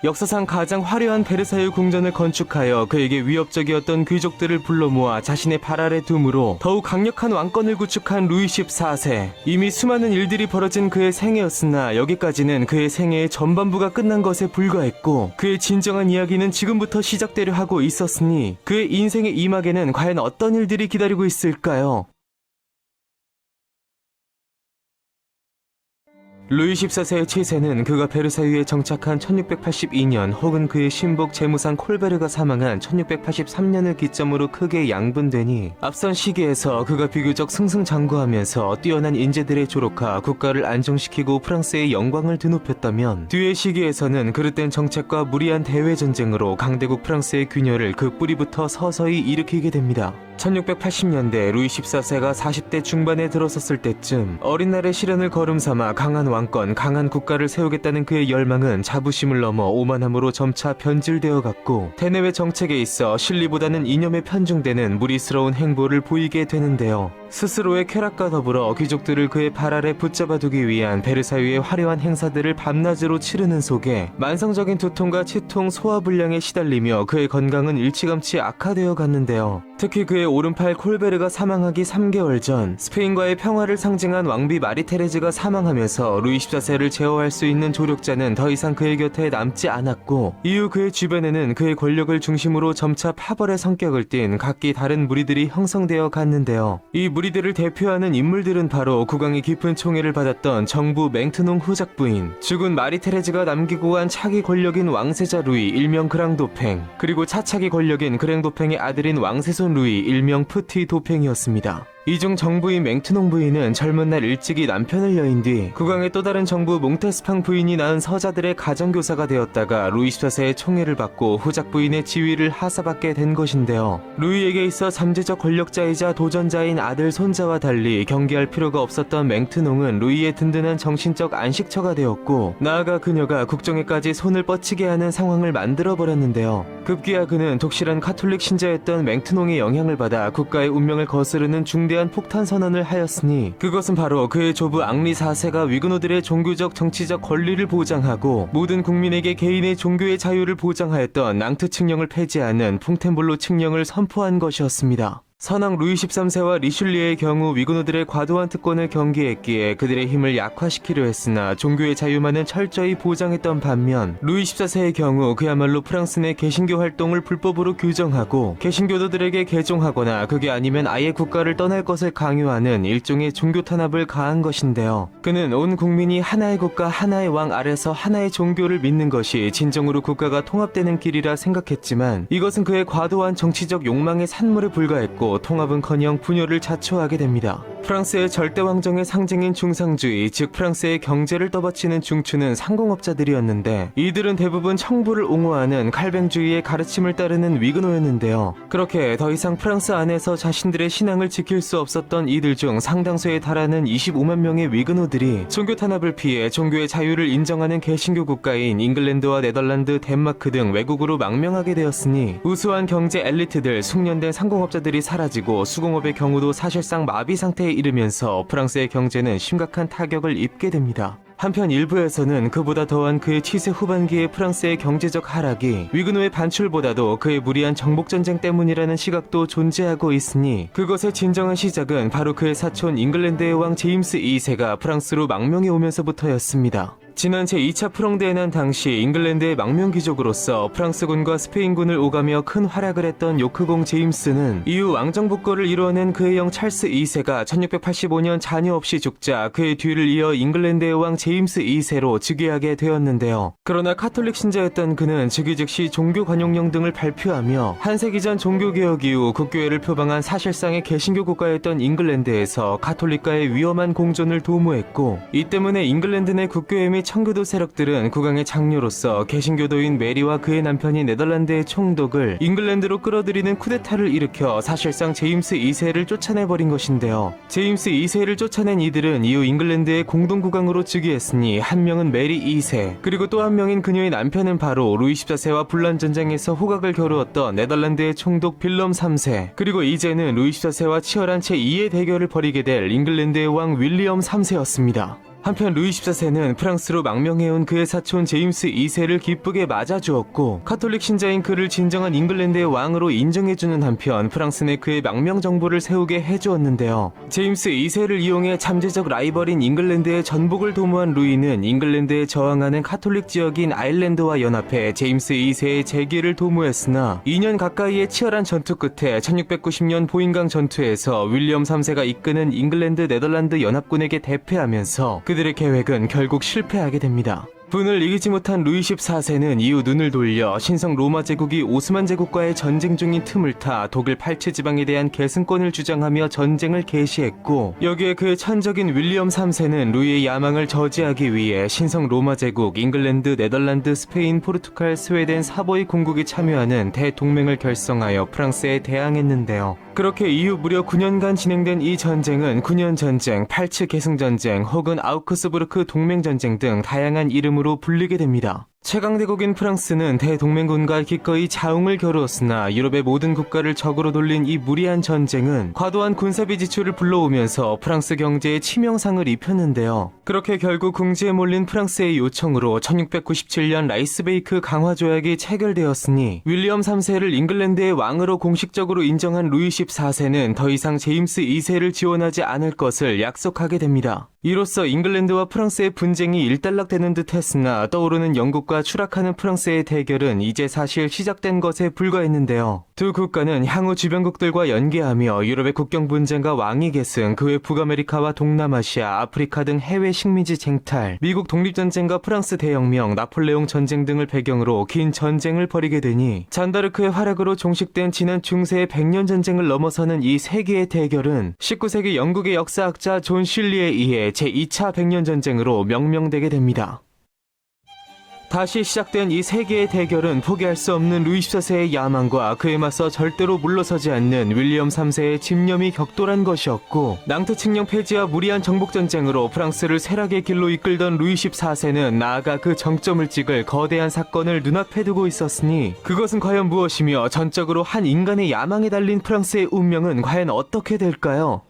역사상 가장 화려한 베르사유 궁전을 건축하여 그에게 위협적이었던 귀족들을 불러 모아 자신의 발 아래 둠으로 더욱 강력한 왕권을 구축한 루이 14세. 이미 수많은 일들이 벌어진 그의 생애였으나 여기까지는 그의 생애의 전반부가 끝난 것에 불과했고, 그의 진정한 이야기는 지금부터 시작되려 하고 있었으니 그의 인생의 이막에는 과연 어떤 일들이 기다리고 있을까요? 루이 14세의 치세는 그가 베르사유에 정착한 1682년 혹은 그의 신복 재무상 콜베르가 사망한 1683년을 기점으로 크게 양분되니, 앞선 시기에서 그가 비교적 승승장구하면서 뛰어난 인재들의 조력하 국가를 안정시키고 프랑스의 영광을 드높였다면, 뒤의 시기에서는 그릇된 정책과 무리한 대외전쟁으로 강대국 프랑스의 균열을 그 뿌리부터 서서히 일으키게 됩니다. 1680년대 루이 14세가 40대 중반에 들어섰을 때쯤 어린 날의 시련을 걸음삼아 강한 왕권 강한 국가를 세우겠다는 그의 열망은 자부심을 넘어 오만함으로 점차 변질되어 갔고 대내외 정책에 있어 실리보다는 이념에 편중되는 무리스러운 행보를 보이게 되는데요. 스스로의 쾌락과 더불어 귀족들을 그의 발 아래 붙잡아두기 위한 베르사유의 화려한 행사들을 밤낮으로 치르는 속에 만성적인 두통과 치통, 소화불량에 시달리며 그의 건강은 일찌감치 악화되어 갔는데요. 특히 그의 오른팔 콜베르가 사망하기 3개월 전 스페인과의 평화를 상징한 왕비 마리 테레즈가 사망하면서 루이 14세를 제어할 수 있는 조력자는 더 이상 그의 곁에 남지 않았고 이후 그의 주변에는 그의 권력을 중심으로 점차 파벌의 성격을 띤 각기 다른 무리들이 형성되어 갔는데요. 이 무리들을 대표하는 인물들은 바로 국왕이 깊은 총애를 받았던 정부 맹트농 후작 부인, 죽은 마리 테레즈가 남기고 간 차기 권력인 왕세자 루이 일명 그랑도팽, 그리고 차차기 권력인 그랭도팽의 아들인 왕세손 루이 일명 푸티 도팽이었습니다. 이 중 정부인 맹트농 부인은 젊은 날 일찍이 남편을 여인 뒤 국왕의 또 다른 정부 몽테스팡 부인이 낳은 서자들의 가정교사가 되었다가 루이 14세의 총애를 받고 후작 부인의 지위를 하사받게 된 것인데요. 루이에게 있어 잠재적 권력자이자 도전자인 아들 손자와 달리 경계할 필요가 없었던 맹트농은 루이의 든든한 정신적 안식처가 되었고 나아가 그녀가 국정에까지 손을 뻗치게 하는 상황을 만들어버렸는데요. 급기야 그는 독실한 카톨릭 신자였던 맹트농의 영향을 받아 국가의 운명을 거스르는 중대한 폭탄 선언을 하였으니 그것은 바로 그의 조부 앙리 4세가 위그노들의 종교적 정치적 권리를 보장하고 모든 국민에게 개인의 종교의 자유를 보장하였던 낭트 칙령을 폐지하는 퐁텐블로 칙령을 선포한 것이었습니다. 선왕 루이 13세와 리슐리의 경우 위그노들의 과도한 특권을 경계했기에 그들의 힘을 약화시키려 했으나 종교의 자유만은 철저히 보장했던 반면 루이 14세의 경우 그야말로 프랑스 내 개신교 활동을 불법으로 규정하고 개신교도들에게 개종하거나 그게 아니면 아예 국가를 떠날 것을 강요하는 일종의 종교 탄압을 가한 것인데요. 그는 온 국민이 하나의 국가 하나의 왕 아래서 하나의 종교를 믿는 것이 진정으로 국가가 통합되는 길이라 생각했지만 이것은 그의 과도한 정치적 욕망의 산물에 불과했고 통합은커녕 분열을 자초하게 됩니다. 프랑스의 절대왕정의 상징인 중상주의, 즉 프랑스의 경제를 떠받치는 중추는 상공업자들이었는데 이들은 대부분 청부를 옹호하는 칼뱅주의의 가르침을 따르는 위그노였는데요. 그렇게 더 이상 프랑스 안에서 자신들의 신앙을 지킬 수 없었던 이들 중 상당수에 달하는 25만 명의 위그노들이 종교 탄압을 피해 종교의 자유를 인정하는 개신교 국가인 잉글랜드와 네덜란드, 덴마크 등 외국으로 망명하게 되었으니 우수한 경제 엘리트들, 숙련된 상공업자들이 사라지고 수공업의 경우도 사실상 마비 상태에 이르면서 프랑스의 경제는 심각한 타격을 입게 됩니다. 한편 일부에서는 그보다 더한 그의 치세 후반기의 프랑스의 경제적 하락이 위그노의 반출보다도 그의 무리한 정복전쟁 때문이라는 시각도 존재하고 있으니 그것의 진정한 시작은 바로 그의 사촌 잉글랜드의 왕 제임스 2세가 프랑스로 망명해 오면서부터였습니다. 지난 제2차 프롱대난 당시 잉글랜드의 망명귀족으로서 프랑스군과 스페인군을 오가며 큰 활약을 했던 요크공 제임스는 이후 왕정복거를 이루어낸 그의 형 찰스 2세가 1685년 자녀 없이 죽자 그의 뒤를 이어 잉글랜드의 왕 제임스 2세로 즉위하게 되었는데요. 그러나 카톨릭 신자였던 그는 즉위 즉시 종교 관용령 등을 발표하며 한 세기 전 종교개혁 이후 국교회를 표방한 사실상의 개신교 국가였던 잉글랜드에서 카톨릭과의 위험한 공존을 도모했고 이 때문에 잉글랜드 내 국교회 및 청교도 세력들은 국왕의 장녀로서 개신교도인 메리와 그의 남편인 네덜란드의 총독을 잉글랜드로 끌어들이는 쿠데타를 일으켜 사실상 제임스 2세를 쫓아내버린 것인데요. 제임스 2세를 쫓아낸 이들은 이후 잉글랜드의 공동국왕으로 즉위했으니 한 명은 메리 2세, 그리고 또 한 명인 그녀의 남편은 바로 루이 14세와 분란전쟁에서 호각을 겨루었던 네덜란드의 총독 빌럼 3세, 그리고 이제는 루이 14세와 치열한 제2의 대결을 벌이게 될 잉글랜드의 왕 윌리엄 3세였습니다. 한편 루이 14세는 프랑스로 망명해온 그의 사촌 제임스 2세를 기쁘게 맞아주었고 카톨릭 신자인 그를 진정한 잉글랜드의 왕으로 인정해주는 한편 프랑스 내 그의 망명 정부를 세우게 해주었는데요. 제임스 2세를 이용해 잠재적 라이벌인 잉글랜드의 전복을 도모한 루이는 잉글랜드에 저항하는 카톨릭 지역인 아일랜드와 연합해 제임스 2세의 재기를 도모했으나 2년 가까이의 치열한 전투 끝에 1690년 보잉강 전투에서 윌리엄 3세가 이끄는 잉글랜드 네덜란드 연합군에게 대패하면서 그들의 계획은 결국 실패하게 됩니다. 분을 이기지 못한 루이 14세는 이후 눈을 돌려 신성 로마 제국이 오스만 제국과의 전쟁 중인 틈을 타 독일 팔츠 지방에 대한 계승권을 주장하며 전쟁을 개시했고, 여기에 그의 천적인 윌리엄 3세는 루이의 야망을 저지하기 위해 신성 로마 제국, 잉글랜드, 네덜란드, 스페인, 포르투갈, 스웨덴, 사보이 공국이 참여하는 대동맹을 결성하여 프랑스에 대항했는데요. 그렇게 이후 무려 9년간 진행된 이 전쟁은 9년 전쟁, 팔츠 계승 전쟁, 혹은 아우크스부르크 동맹 전쟁 등 다양한 이름으로 불리게 됩니다. 최강대국인 프랑스는 대동맹군과 기꺼이 자웅을 겨루었으나 유럽의 모든 국가를 적으로 돌린 이 무리한 전쟁은 과도한 군사비 지출을 불러오면서 프랑스 경제에 치명상을 입혔는데요. 그렇게 결국 궁지에 몰린 프랑스의 요청으로 1697년 라이스베이크 강화 조약이 체결되었으니 윌리엄 3세를 잉글랜드의 왕으로 공식적으로 인정한 루이 14세는 더 이상 제임스 2세를 지원하지 않을 것을 약속하게 됩니다. 이로써 잉글랜드와 프랑스의 분쟁이 일단락되는 듯 했으나 떠오르는 영국과 추락하는 프랑스의 대결은 이제 사실 시작된 것에 불과했는데요. 두 국가는 향후 주변국들과 연계하며 유럽의 국경 분쟁과 왕위 계승, 그 외 북아메리카와 동남아시아, 아프리카 등 해외 식민지 쟁탈, 미국 독립전쟁과 프랑스 대혁명, 나폴레옹 전쟁 등을 배경으로 긴 전쟁을 벌이게 되니 잔다르크의 활약으로 종식된 지난 중세의 100년 전쟁을 넘어서는 이 세 개의 대결은 19세기 영국의 역사학자 존 실리에 의해 제2차 100년 전쟁으로 명명되게 됩니다. 다시 시작된 이 세 개의 대결은 포기할 수 없는 루이 14세의 야망과 그에 맞서 절대로 물러서지 않는 윌리엄 3세의 집념이 격돌한 것이었고, 낭트 칙령 폐지와 무리한 정복전쟁으로 프랑스를 쇠락의 길로 이끌던 루이 14세는 나아가 그 정점을 찍을 거대한 사건을 눈앞에 두고 있었으니 그것은 과연 무엇이며 전적으로 한 인간의 야망에 달린 프랑스의 운명은 과연 어떻게 될까요?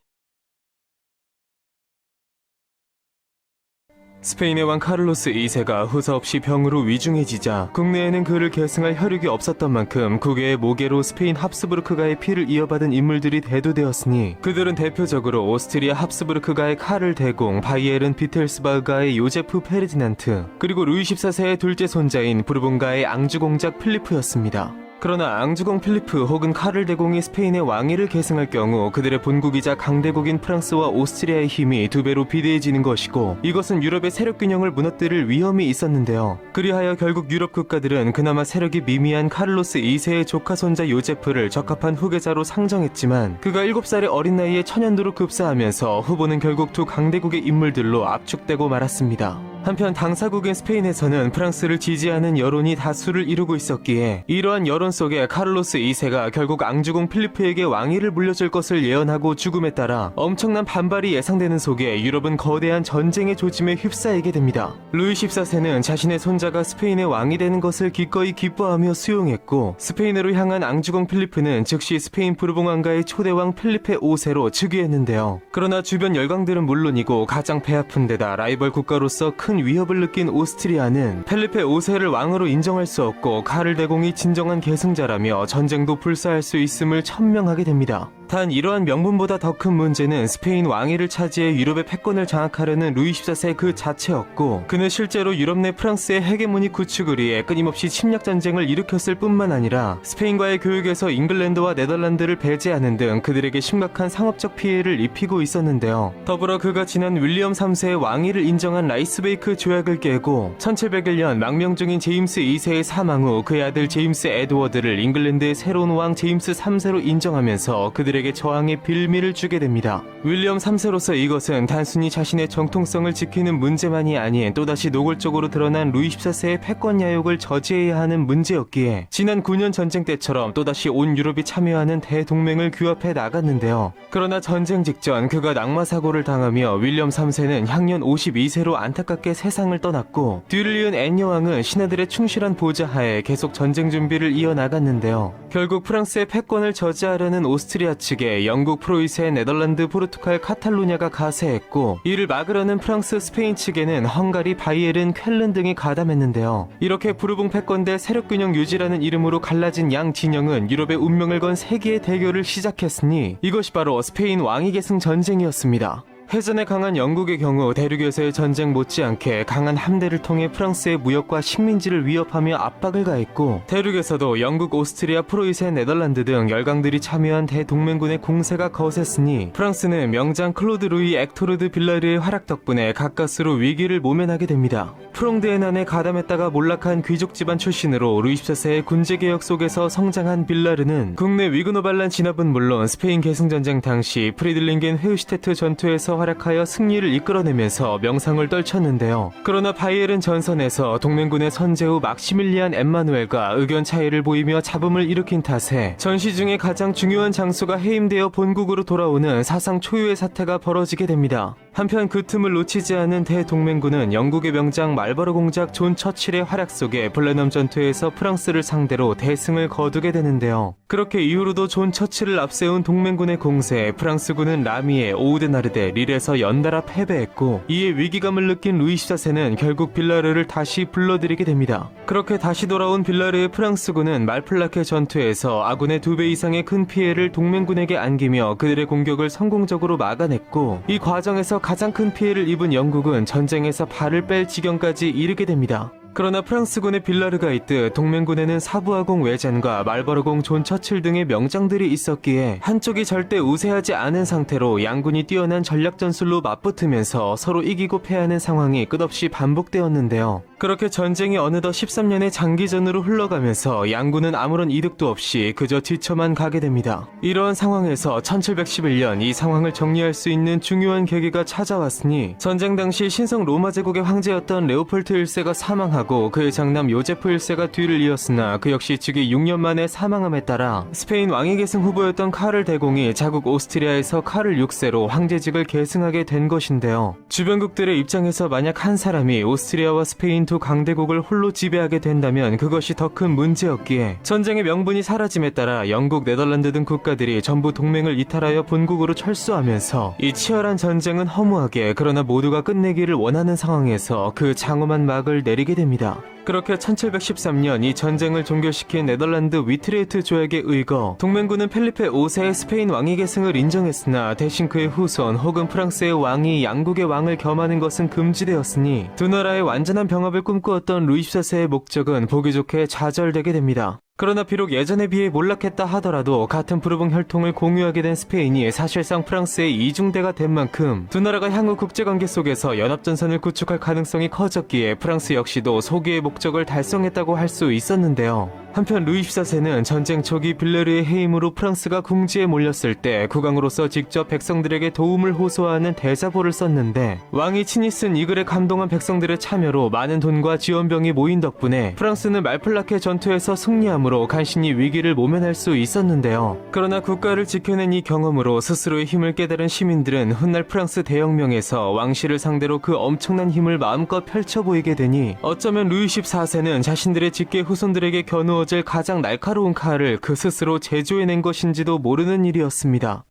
스페인의 왕 카를로스 2세가 후사 없이 병으로 위중해지자 국내에는 그를 계승할 혈육이 없었던 만큼 국외의 모계로 스페인 합스부르크가의 피를 이어받은 인물들이 대두되었으니 그들은 대표적으로 오스트리아 합스부르크가의 카를 대공, 바이에른 비텔스바흐가의 요제프 페르디난트, 그리고 루이 14세의 둘째 손자인 부르본가의 앙주공작 필리프였습니다. 그러나 앙주공 필리프 혹은 카를 대공이 스페인의 왕위를 계승할 경우 그들의 본국이자 강대국인 프랑스와 오스트리아의 힘이 두 배로 비대해지는 것이고, 이것은 유럽의 세력 균형을 무너뜨릴 위험이 있었는데요. 그리하여 결국 유럽 국가들은 그나마 세력이 미미한 카를로스 2세의 조카 손자 요제프를 적합한 후계자로 상정했지만 그가 7살의 어린 나이에 천연두로 급사하면서 후보는 결국 두 강대국의 인물들로 압축되고 말았습니다. 한편 당사국인 스페인에서는 프랑스를 지지하는 여론이 다수를 이루고 있었기에 이러한 여론 속에 카를로스 2세가 결국 앙주공 필리프에게 왕위를 물려줄 것을 예언하고 죽음에 따라 엄청난 반발이 예상되는 속에 유럽은 거대한 전쟁의 조짐에 휩싸이게 됩니다. 루이 14세는 자신의 손자가 스페인의 왕이 되는 것을 기꺼이 기뻐하며 수용했고, 스페인으로 향한 앙주공 필리프는 즉시 스페인 부르봉 왕가의 초대왕 필리페 5세로 즉위했는데요. 그러나 주변 열강들은 물론이고 가장 배 아픈 데다 라이벌 국가로서 큰 위협을 느낀 오스트리아는 필리페 5세를 왕으로 인정할 수 없고 카를 대공이 진정한 계승자라며 전쟁도 불사할 수 있음을 천명하게 됩니다. 단 이러한 명분보다 더 큰 문제는 스페인 왕위를 차지해 유럽의 패권을 장악하려는 루이 14세 그 자체였고, 그는 실제로 유럽 내 프랑스의 헤게모니 구축을 위해 끊임없이 침략 전쟁을 일으켰을 뿐만 아니라 스페인과의 교역에서 잉글랜드와 네덜란드를 배제하는 등 그들에게 심각한 상업적 피해를 입히고 있었는데요. 더불어 그가 지난 윌리엄 3세의 왕위를 인정한 라이스베이크 조약을 깨고 1701년 망명 중인 제임스 2세의 사망 후 그의 아들 제임스 에드워드를 잉글랜드의 새로운 왕 제임스 3세로 인정하면서 그들에게 저항의 빌미를 주게 됩니다. 윌리엄 3세로서 이것은 단순히 자신의 정통성을 지키는 문제만이 아닌 또다시 노골적으로 드러난 루이 14세의 패권 야욕을 저지해야 하는 문제였기에 지난 9년 전쟁 때처럼 또다시 온 유럽이 참여하는 대동맹을 규합해 나갔는데요. 그러나 전쟁 직전 그가 낙마사고를 당하며 윌리엄 3세는 향년 52세로 안타깝게 세상을 떠났고, 뒤를 이은 앤 여왕은 신하들의 충실한 보좌하에 계속 전쟁 준비를 이어나갔는데요. 결국 프랑스의 패권을 저지하려는 오스트리아 측에 영국, 프로이센, 네덜란드, 포르투갈, 카탈루냐가 가세했고, 이를 막으려는 프랑스, 스페인 측에는 헝가리, 바이에른, 쾰른 등이 가담했는데요. 이렇게 부르봉 패권 대 세력균형 유지라는 이름으로 갈라진 양 진영은 유럽의 운명을 건 세계의 대결을 시작했으니 이것이 바로 스페인 왕위 계승 전쟁이었습니다. 해전에 강한 영국의 경우 대륙에서의 전쟁 못지않게 강한 함대를 통해 프랑스의 무역과 식민지를 위협하며 압박을 가했고, 대륙에서도 영국, 오스트리아, 프로이센, 네덜란드 등 열강들이 참여한 대동맹군의 공세가 거셌으니 프랑스는 명장 클로드 루이 액토르드 빌라르의 활약 덕분에 가까스로 위기를 모면하게 됩니다. 프롱드의 난에 가담했다가 몰락한 귀족 집안 출신으로 루이 14세의 군제개혁 속에서 성장한 빌라르는 국내 위그노반란 진압은 물론 스페인 계승전쟁 당시 프리들링겐 헤우슈테트 전투에서 활약하여 승리를 이끌어내면서 명성을 떨쳤는데요. 그러나 바이에른 전선에서 동맹군의 선제후 막시밀리안 엠마누엘과 의견 차이를 보이며 잡음을 일으킨 탓에 전시 중에 가장 중요한 장소가 해임되어 본국으로 돌아오는 사상 초유의 사태가 벌어지게 됩니다. 한편 그 틈을 놓치지 않은 대동맹군은 영국의 명장 말버러 공작 존 처칠의 활약 속에 블레넘 전투에서 프랑스를 상대로 대승을 거두게 되는데요. 그렇게 이후로도 존 처칠을 앞세운 동맹군의 공세에 프랑스군은 라미에, 오우데나르데, 릴에서 연달아 패배했고, 이에 위기감을 느낀 루이 14세는 결국 빌라르를 다시 불러들이게 됩니다. 그렇게 다시 돌아온 빌라르의 프랑스군은 말플라케 전투에서 아군의 2배 이상의 큰 피해를 동맹군에게 안기며 그들의 공격을 성공적으로 막아냈고, 이 과정에서 가장 큰 피해를 입은 영국은 전쟁에서 발을 뺄 지경까지 이르게 됩니다. 그러나 프랑스군의 빌라르가 있듯 동맹군에는 사부하공 외잔과 말버러공 존 처칠 등의 명장들이 있었기에 한쪽이 절대 우세하지 않은 상태로 양군이 뛰어난 전략 전술로 맞붙으면서 서로 이기고 패하는 상황이 끝없이 반복되었는데요. 그렇게 전쟁이 어느덧 13년의 장기전으로 흘러가면서 양군은 아무런 이득도 없이 그저 지쳐만 가게 됩니다. 이러한 상황에서 1711년 이 상황을 정리할 수 있는 중요한 계기가 찾아왔으니, 전쟁 당시 신성 로마 제국의 황제였던 레오폴트 1세가 사망하고 그의 장남 요제프 1세가 뒤를 이었으나 그 역시 즉위 6년 만에 사망함에 따라 스페인 왕위 계승 후보였던 카를 대공이 자국 오스트리아에서 카를 6세로 황제직을 계승하게 된 것인데요. 주변국들의 입장에서 만약 한 사람이 오스트리아와 스페인 두 강대국을 홀로 지배하게 된다면 그것이 더 큰 문제였기에 전쟁의 명분이 사라짐에 따라 영국, 네덜란드 등 국가들이 전부 동맹을 이탈하여 본국으로 철수하면서 이 치열한 전쟁은 허무하게 그러나 모두가 끝내기를 원하는 상황에서 그 장엄한 막을 내리게 됩니다. 그렇게 1713년 이 전쟁을 종결시킨 네덜란드 위트레흐트 조약에 의거 동맹군은 펠리페 5세의 스페인 왕위 계승을 인정했으나 대신 그의 후손 혹은 프랑스의 왕이 양국의 왕을 겸하는 것은 금지되었으니 두 나라의 완전한 병합을 꿈꾸었던 루이 14세의 목적은 보기 좋게 좌절되게 됩니다. 그러나 비록 예전에 비해 몰락했다 하더라도 같은 부르봉 혈통을 공유하게 된 스페인이 사실상 프랑스의 이중대가 된 만큼 두 나라가 향후 국제관계 속에서 연합전선을 구축할 가능성이 커졌기에 프랑스 역시도 소기의 목적을 달성했다고 할 수 있었는데요. 한편 루이 14세는 전쟁 초기 빌레르의 해임으로 프랑스가 궁지에 몰렸을 때 국왕으로서 직접 백성들에게 도움을 호소하는 대자보를 썼는데, 왕이 친히 쓴 이 글에 감동한 백성들의 참여로 많은 돈과 지원병이 모인 덕분에 프랑스는 말플라케 전투에서 승리함으로 간신히 위기를 모면할 수 있었는데요. 그러나 국가를 지켜낸 이 경험으로 스스로의 힘을 깨달은 시민들은 훗날 프랑스 대혁명에서 왕실을 상대로 그 엄청난 힘을 마음껏 펼쳐 보이게 되니 어쩌면 루이 14세는 자신들의 직계 후손들에게 겨누어질 가장 날카로운 칼을 그 스스로 제조해낸 것인지도 모르는 일이었습니다.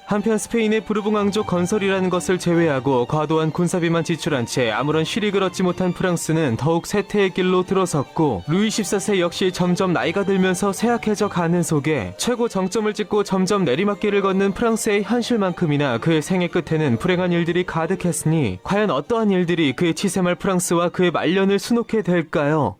한편 스페인의 부르봉 왕족 건설이라는 것을 제외하고 과도한 군사비만 지출한 채 아무런 실익을 얻지 못한 프랑스는 더욱 쇠퇴의 길로 들어섰고, 루이 14세 역시 점점 나이가 들면서 쇠약해져 가는 속에 최고 정점을 찍고 점점 내리막길을 걷는 프랑스의 현실만큼이나 그의 생애 끝에는 불행한 일들이 가득했으니 과연 어떠한 일들이 그의 치세말 프랑스와 그의 말년을 수놓게 될까요?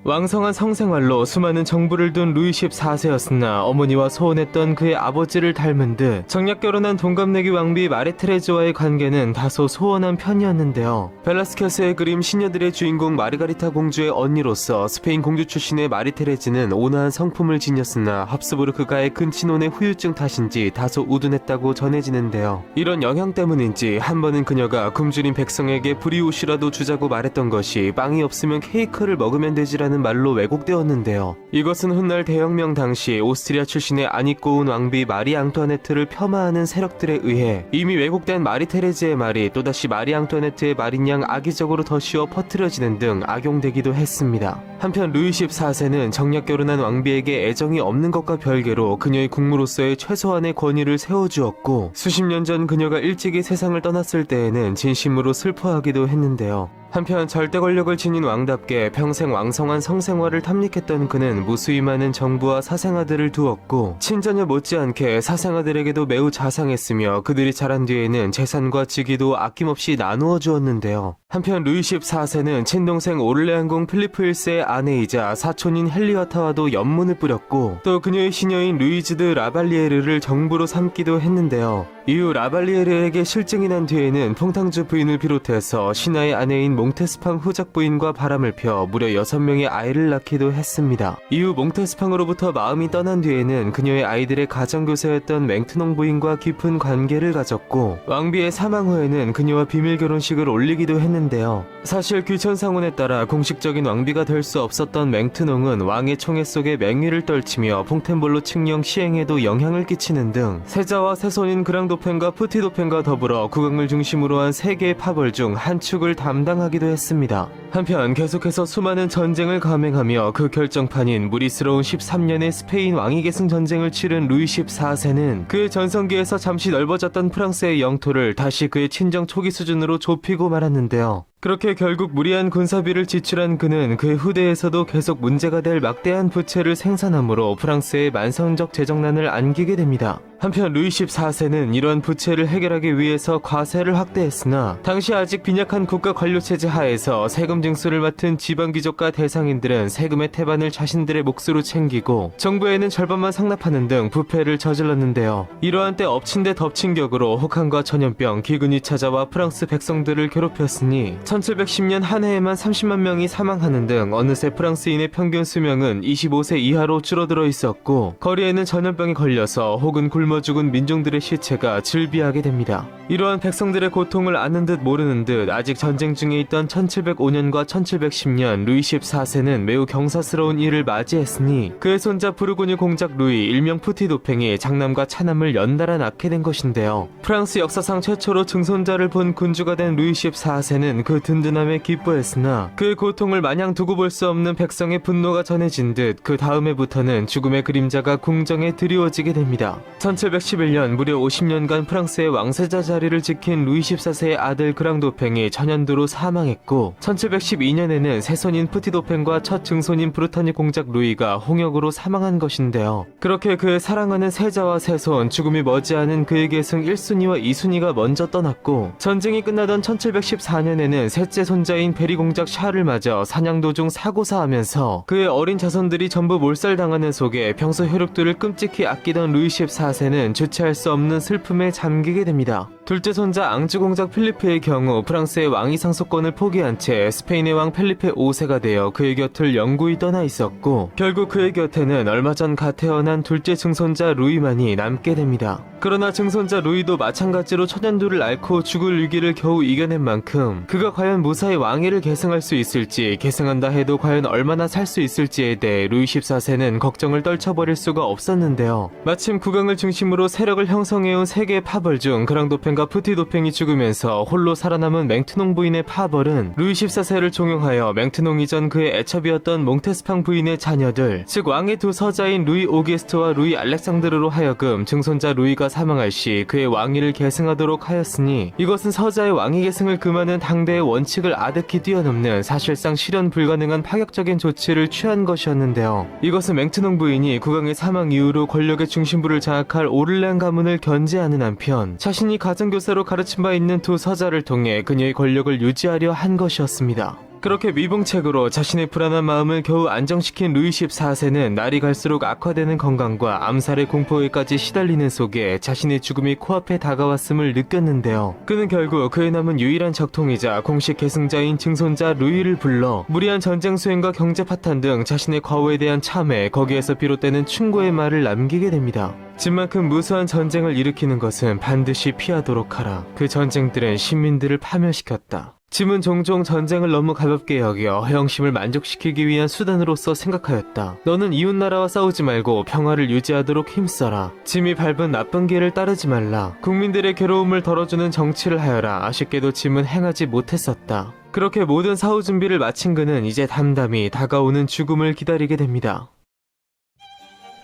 왕성한 성생활로 수많은 정부를 둔 루이 14세였으나 어머니와 소원했던 그의 아버지를 닮은 듯 정략 결혼한 동갑내기 왕비 마레테레즈와의 관계는 다소 소원한 편이었는데요. 벨라스케스의 그림 시녀들의 주인공 마르가리타 공주의 언니로서 스페인 공주 출신의 마리테레즈는 온화한 성품을 지녔으나 합스부르크가의 근친혼의 후유증 탓인지 다소 우둔했다고 전해지는데요. 이런 영향 때문인지 한 번은 그녀가 굶주린 백성에게 브리오시라도 주자고 말했던 것이 빵이 없으면 케이크를 먹으면 되지라는 말로 왜곡되었는데요. 이것은 훗날 대혁명 당시 오스트리아 출신의 안이꼬운 왕비 마리 앙투아네트를 폄하하는 세력들에 의해 이미 왜곡된 마리 테레즈의 말이 또다시 마리 앙투아네트의 말인 양 악의적으로 더 씌워 퍼뜨려지는 등 악용되기도 했습니다. 한편 루이 14세는 정략 결혼한 왕비에게 애정이 없는 것과 별개로 그녀의 국무로서의 최소한의 권위를 세워주었고, 수십 년 전 그녀가 일찍이 세상을 떠났을 때에는 진심으로 슬퍼하기도 했는데요. 한편 절대 권력을 지닌 왕답게 평생 왕성한 성생활을 탐닉했던 그는 무수히 많은 정부와 사생아들을 두었고 친자녀 못지않게 사생아들에게도 매우 자상했으며 그들이 자란 뒤에는 재산과 직위도 아낌없이 나누어 주었는데요. 한편 루이 14세는 친동생 오를레안공 필리프 1세의 아내이자 사촌인 헨리어타와도 연문을 뿌렸고 또 그녀의 시녀인 루이즈 드 라발리에르를 정부로 삼기도 했는데요. 이후 라발리에르에게 실증이 난 뒤에는 퐁탕주 부인을 비롯해서 신하의 아내인 몽테스팡 후작 부인과 바람을 펴 무려 6명의 아이를 낳기도 했습니다. 이후 몽테스팡으로부터 마음이 떠난 뒤에는 그녀의 아이들의 가정교사였던 맹트농 부인과 깊은 관계를 가졌고 왕비의 사망 후에는 그녀와 비밀 결혼식을 올리기도 했는데요. 사실 귀천상훈에 따라 공식적인 왕비가 될 수 없었던 맹트농은 왕의 총애 속에 맹위를 떨치며 퐁텐볼로 칙령 시행에도 영향을 끼치는 등 세자와 세손인 그랑도펜과 푸티도펜과 더불어 국왕을 중심으로 한 3개의 파벌 중 한 축을 담당하기도 했습니다. 한편 계속해서 수많은 전쟁을 감행하며 그 결정판인 무리스러운 13년의 스페인 왕위계승 전쟁을 치른 루이 14세는 그의 전성기에서 잠시 넓어졌던 프랑스의 영토를 다시 그의 친정 초기 수준으로 좁히고 말았는데요. 그렇게 결국 무리한 군사비를 지출한 그는 그의 후대에서도 계속 문제가 될 막대한 부채를 생산함으로 프랑스의 만성적 재정난을 안기게 됩니다. 한편 루이 14세는 이러한 부채를 해결하기 위해서 과세를 확대했으나 당시 아직 빈약한 국가 관료체제 하에서 세금 징수를 맡은 지방귀족과 대상인들은 세금의 태반을 자신들의 몫으로 챙기고 정부에는 절반만 상납하는 등 부패를 저질렀는데요. 이러한 때 엎친 데 덮친 격으로 혹한과 전염병, 기근이 찾아와 프랑스 백성들을 괴롭혔으니 1710년 한 해에만 30만 명이 사망하는 등 어느새 프랑스인의 평균 수명은 25세 이하로 줄어들어 있었고 거리에는 전염병이 걸려서 혹은 굶어 죽은 민중들의 시체가 즐비하게 됩니다. 이러한 백성들의 고통을 아는 듯 모르는 듯 아직 전쟁 중에 있던 1705년과 1710년 루이 14세는 매우 경사스러운 일을 맞이했으니 그의 손자 부르고뉴 공작 루이 일명 푸티도팽이 장남과 차남을 연달아 낳게 된 것인데요. 프랑스 역사상 최초로 증손자를 본 군주가 된 루이 14세는 그 든든함에 기뻐했으나 그의 고통을 마냥 두고 볼 수 없는 백성의 분노가 전해진 듯 그 다음해부터는 죽음의 그림자가 궁정에 드리워지게 됩니다. 1711년 무려 50년간 프랑스의 왕세자 자리를 지킨 루이 14세의 아들 그랑도팽이 천연두로 사망했고 1712년에는 새손인 푸티도팽과 첫 증손인 브루타뉴 공작 루이가 홍역으로 사망한 것인데요. 그렇게 그의 사랑하는 세자와 세손, 죽음이 머지않은 그의 계승 1순위와 2순위가 먼저 떠났고 전쟁이 끝나던 1714년에는 셋째 손자인 베리 공작 샤를 맞아 사냥도 중 사고사하면서 그의 어린 자손들이 전부 몰살당하는 속에 평소 혈육들을 끔찍히 아끼던 루이 14세는 주체할 수 없는 슬픔에 잠기게 됩니다. 둘째 손자 앙주 공작 필리페의 경우 프랑스의 왕위 상속권을 포기한 채 스페인의 왕 펠리페 5세가 되어 그의 곁을 영구히 떠나 있었고 결국 그의 곁에는 얼마 전 갓 태어난 둘째 증손자 루이만이 남게 됩니다. 그러나 증손자 루이도 마찬가지로 천연두를 앓고 죽을 위기를 겨우 이겨낸 만큼 그가 과연 무사히 왕위를 계승할 수 있을지, 계승한다 해도 과연 얼마나 살 수 있을지에 대해 루이 14세는 걱정을 떨쳐버릴 수가 없었는데요. 마침 국왕을 중심으로 세력을 형성해온 3개의 파벌 중 그랑도팽과 푸티도팽이 죽으면서 홀로 살아남은 맹트농 부인의 파벌은 루이 14세를 종용하여 맹트농 이전 그의 애첩이었던 몽테스팡 부인의 자녀들, 즉 왕의 두 서자인 루이 오게스트와 루이 알렉상드르로 하여금 증손자 루이가 사망할 시 그의 왕위를 계승하도록 하였으니 이것은 서자의 왕위 계승을 금하는 당대의 원칙을 아득히 뛰어넘는 사실상 실현 불가능한 파격적인 조치를 취한 것이었는데요. 이것은 맹트농 부인이 국왕의 사망 이후로 권력의 중심부를 장악할 오를레안 가문을 견제하는 한편 자신이 가정교사로 가르친 바 있는 두 서자를 통해 그녀의 권력을 유지하려 한 것이었습니다. 그렇게 미봉책으로 자신의 불안한 마음을 겨우 안정시킨 루이 14세는 날이 갈수록 악화되는 건강과 암살의 공포에까지 시달리는 속에 자신의 죽음이 코앞에 다가왔음을 느꼈는데요. 그는 결국 그에 남은 유일한 적통이자 공식 계승자인 증손자 루이를 불러 무리한 전쟁 수행과 경제 파탄 등 자신의 과오에 대한 참회, 거기에서 비롯되는 충고의 말을 남기게 됩니다. 집만큼 무수한 전쟁을 일으키는 것은 반드시 피하도록 하라. 그 전쟁들은 시민들을 파멸시켰다. 짐은 종종 전쟁을 너무 가볍게 여겨 허영심을 만족시키기 위한 수단으로서 생각하였다. 너는 이웃나라와 싸우지 말고 평화를 유지하도록 힘써라. 짐이 밟은 나쁜 길을 따르지 말라. 국민들의 괴로움을 덜어주는 정치를 하여라. 아쉽게도 짐은 행하지 못했었다. 그렇게 모든 사후 준비를 마친 그는 이제 담담히 다가오는 죽음을 기다리게 됩니다.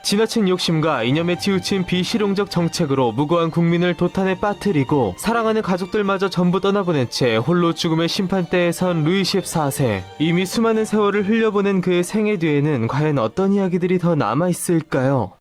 지나친 욕심과 이념에 치우친 비실용적 정책으로 무고한 국민을 도탄에 빠뜨리고 사랑하는 가족들마저 전부 떠나보낸 채 홀로 죽음의 심판대에 선 루이 14세. 이미 수많은 세월을 흘려보낸 그의 생애 뒤에는 과연 어떤 이야기들이 더 남아있을까요?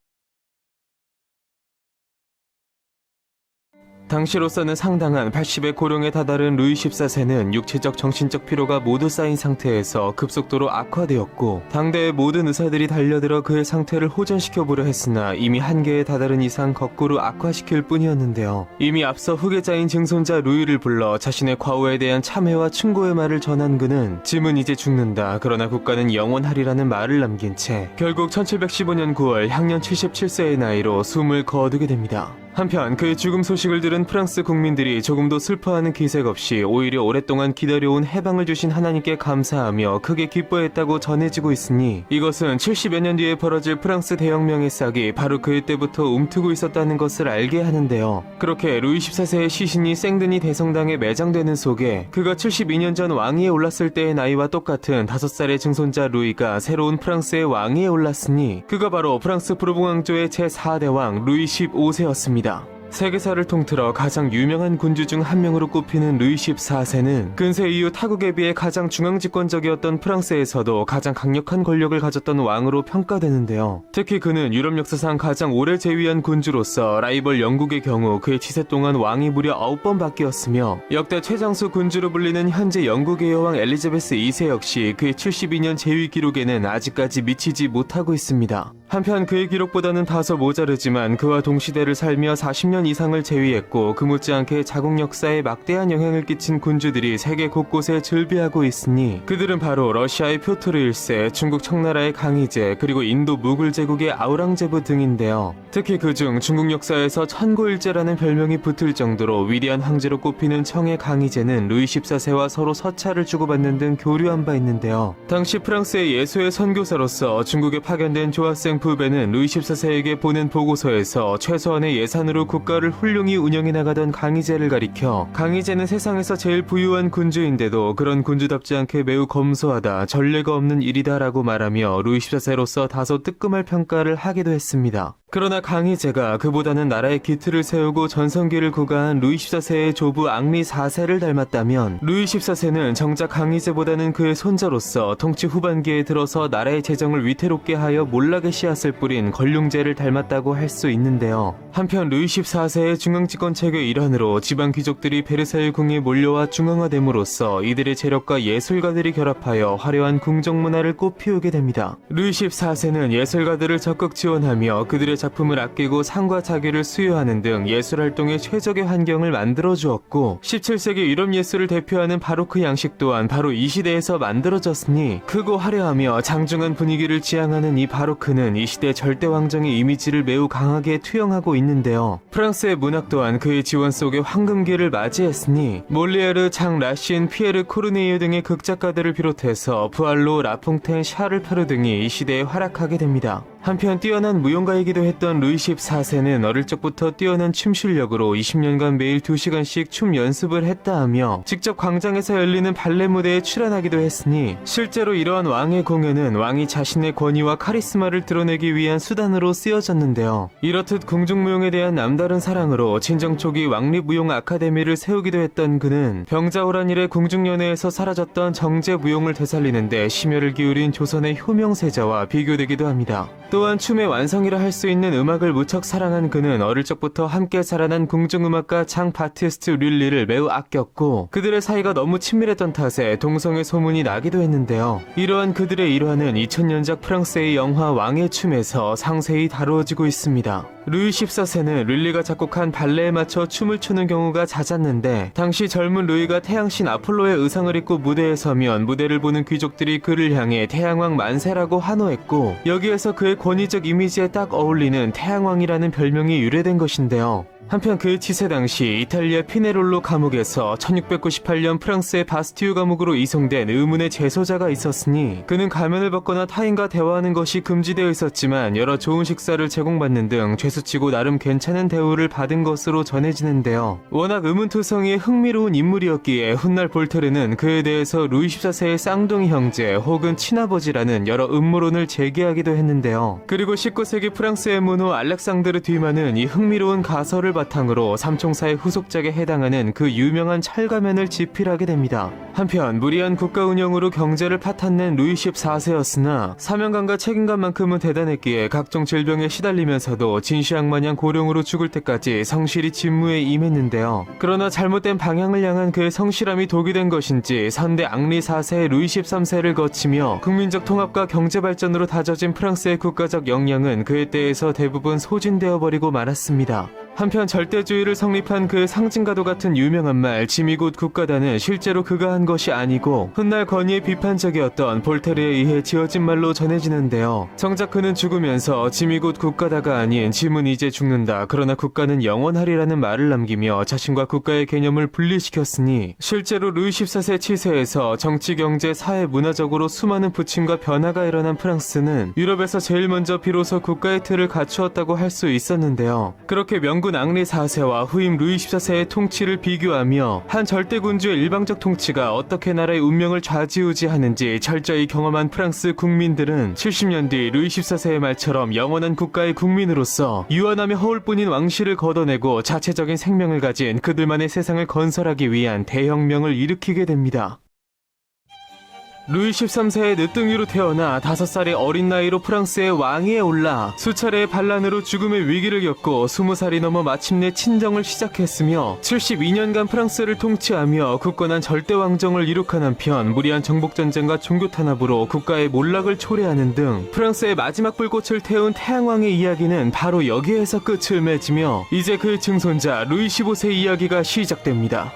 당시로서는 상당한 80의 고령에 다다른 루이 14세는 육체적 정신적 피로가 모두 쌓인 상태에서 급속도로 악화되었고 당대의 모든 의사들이 달려들어 그의 상태를 호전시켜보려 했으나 이미 한계에 다다른 이상 거꾸로 악화시킬 뿐이었는데요. 이미 앞서 후계자인 증손자 루이를 불러 자신의 과오에 대한 참회와 충고의 말을 전한 그는 짐은 이제 죽는다 그러나 국가는 영원하리라는 말을 남긴 채 결국 1715년 9월 향년 77세의 나이로 숨을 거두게 됩니다. 한편 그의 죽음 소식을 들은 프랑스 국민들이 조금도 슬퍼하는 기색 없이 오히려 오랫동안 기다려온 해방을 주신 하나님께 감사하며 크게 기뻐했다고 전해지고 있으니 이것은 70여 년 뒤에 벌어질 프랑스 대혁명의 싹이 바로 그의 때부터 움트고 있었다는 것을 알게 하는데요. 그렇게 루이 14세의 시신이 생드니 대성당에 매장되는 속에 그가 72년 전 왕위에 올랐을 때의 나이와 똑같은 5살의 증손자 루이가 새로운 프랑스의 왕위에 올랐으니 그가 바로 프랑스 부르봉왕조의 제4대 왕 루이 15세였습니다. 세계사를 통틀어 가장 유명한 군주 중 한 명으로 꼽히는 루이 14세는 근세 이후 타국에 비해 가장 중앙집권적이었던 프랑스에서도 가장 강력한 권력을 가졌던 왕으로 평가되는데요. 특히 그는 유럽 역사상 가장 오래 재위한 군주로서 라이벌 영국의 경우 그의 치세 동안 왕이 무려 9번 바뀌었으며 역대 최장수 군주로 불리는 현재 영국의 여왕 엘리자베스 2세 역시 그의 72년 재위 기록에는 아직까지 미치지 못하고 있습니다. 한편 그의 기록보다는 다소 모자르지만 그와 동시대를 살며 40년 이상을 재위했고 그 못지않게 자국 역사에 막대한 영향을 끼친 군주들이 세계 곳곳에 즐비하고 있으니 그들은 바로 러시아의 표토르 1세, 중국 청나라의 강희제, 그리고 인도 무굴 제국의 아우랑제브 등인데요. 특히 그중 중국 역사에서 천고일제라는 별명이 붙을 정도로 위대한 황제로 꼽히는 청의 강희제는 루이 14세와 서로 서찰을 주고받는 등 교류한 바 있는데요. 당시 프랑스의 예수의 선교사로서 중국에 파견된 조합생 부배는 루이 14세에게 보낸 보고서에서 최소한의 예산으로 국가를 훌륭히 운영해 나가던 강희제를 가리켜 강희제는 세상에서 제일 부유한 군주인데도 그런 군주답지 않게 매우 검소하다, 전례가 없는 일이다 라고 말하며 루이 14세로서 다소 뜨끔할 평가를 하기도 했습니다. 그러나 강희제가 그보다는 나라의 기틀을 세우고 전성기를 구가한 루이 14세의 조부 앙리 4세를 닮았다면 루이 14세는 정작 강희제보다는 그의 손자로서 통치 후반기에 들어서 나라의 재정을 위태롭게 하여 몰락의 씨앗을 뿌린 권룡제를 닮았다고 할 수 있는데요. 한편 루이 14세의 중앙집권책의 일환으로 지방 귀족들이 베르사유 궁에 몰려와 중앙화됨으로써 이들의 재력과 예술가들이 결합하여 화려한 궁정문화를 꽃피우게 됩니다. 루이 14세는 예술가들을 적극 지원하며 그들의 작품을 아끼고 상과 자기를 수여하는 등 예술활동에 최적의 환경을 만들어 주었고 17세기 유럽 예술을 대표하는 바로크 양식 또한 바로 이 시대에서 만들어졌으니 크고 화려하며 장중한 분위기를 지향하는 이 바로크는 이 시대 절대 왕정의 이미지를 매우 강하게 투영하고 있는데요. 프랑스의 문학 또한 그의 지원 속에 황금기를 맞이했으니 몰리에르, 장 라신, 피에르 코르네이유 등의 극작가들을 비롯해서 부알로, 라퐁텐, 샤를 페르 등이 이 시대에 활약하게 됩니다. 한편 뛰어난 무용가이기도 했던 루이 14세는 어릴 적부터 뛰어난 춤 실력으로 20년간 매일 2시간씩 춤 연습을 했다 하며 직접 광장에서 열리는 발레 무대에 출연하기도 했으니 실제로 이러한 왕의 공연은 왕이 자신의 권위와 카리스마를 드러내기 위한 수단으로 쓰여졌는데요. 이렇듯 궁중무용에 대한 남다른 사랑으로 친정 초기 왕립무용 아카데미를 세우기도 했던 그는 병자호란 이래 궁중연회에서 사라졌던 정제무용을 되살리는데 심혈을 기울인 조선의 효명세자와 비교되기도 합니다. 또한 춤의 완성이라 할 수 있는 음악을 무척 사랑한 그는 어릴 적부터 함께 자라난 궁중음악가 장 바티스트 릴리를 매우 아꼈고 그들의 사이가 너무 친밀했던 탓에 동성애 소문이 나기도 했는데요. 이러한 그들의 일화는 2000년작 프랑스의 영화 왕의 춤에서 상세히 다루어지고 있습니다. 루이 14세는 릴리가 작곡한 발레에 맞춰 춤을 추는 경우가 잦았는데 당시 젊은 루이가 태양신 아폴로의 의상을 입고 무대에 서면 무대를 보는 귀족들이 그를 향해 태양왕 만세라고 환호했고 여기에서 그의 권위적 이미지에 딱 어울리는 태양왕이라는 별명이 유래된 것인데요. 한편 그 치세 당시 이탈리아 피네롤로 감옥에서 1698년 프랑스의 바스티유 감옥으로 이송된 의문의 재소자가 있었으니 그는 가면을 벗거나 타인과 대화하는 것이 금지되어 있었지만 여러 좋은 식사를 제공받는 등 죄수치고 나름 괜찮은 대우를 받은 것으로 전해지는데요. 워낙 의문투성이의 흥미로운 인물이었기에 훗날 볼테르는 그에 대해서 루이 14세의 쌍둥이 형제 혹은 친아버지라는 여러 음모론을 제기하기도 했는데요. 그리고 19세기 프랑스의 문호 알렉상드르 뒤마는 이 흥미로운 가설을 바탕으로 삼총사의 후속작에 해당하는 그 유명한 찰가면을 집필하게 됩니다. 한편 무리한 국가 운영으로 경제를 파탄낸 루이 14세였으나 사명감과 책임감만큼은 대단했기에 각종 질병에 시달리면서도 진시황마냥 고령으로 죽을 때까지 성실히 직무에 임했는데요. 그러나 잘못된 방향을 향한 그의 성실함이 독이 된 것인지 선대 앙리 4세 루이 13세를 거치며 국민적 통합과 경제 발전으로 다져진 프랑스의 국가적 역량은 그의 때에서 대부분 소진되어 버리고 말았습니다. 한편 절대주의를 성립한 그의 상징과도 같은 유명한 말 짐이 곧 국가다는 실제로 그가 한 것이 아니고 훗날 권위에 비판적이었던 볼테르에 의해 지어진 말로 전해지는데요. 정작 그는 죽으면서 짐이 곧 국가다가 아닌 짐은 이제 죽는다. 그러나 국가는 영원하리라는 말을 남기며 자신과 국가의 개념을 분리시켰으니 실제로 루이 14세 치세에서 정치, 경제, 사회, 문화적으로 수많은 부침과 변화가 일어난 프랑스는 유럽에서 제일 먼저 비로소 국가의 틀을 갖추었다고 할 수 있었는데요. 그렇게 명군 앙리 4세와 후임 루이 14세의 통치를 비교하며 한 절대군주의 일방적 통치가 어떻게 나라의 운명을 좌지우지하는지 철저히 경험한 프랑스 국민들은 70년 뒤 루이 14세의 말처럼 영원한 국가의 국민으로서 유한하며 허울뿐인 왕실을 걷어내고 자체적인 생명을 가진 그들만의 세상을 건설하기 위한 대혁명을 일으키게 됩니다. 루이 13세의 늦둥이로 태어나 5살의 어린 나이로 프랑스의 왕위에 올라 수차례의 반란으로 죽음의 위기를 겪고 20살이 넘어 마침내 친정을 시작했으며 72년간 프랑스를 통치하며 굳건한 절대왕정을 이룩한 한편 무리한 정복전쟁과 종교탄압으로 국가의 몰락을 초래하는 등 프랑스의 마지막 불꽃을 태운 태양왕의 이야기는 바로 여기에서 끝을 맺으며 이제 그의 증손자 루이 15세 이야기가 시작됩니다.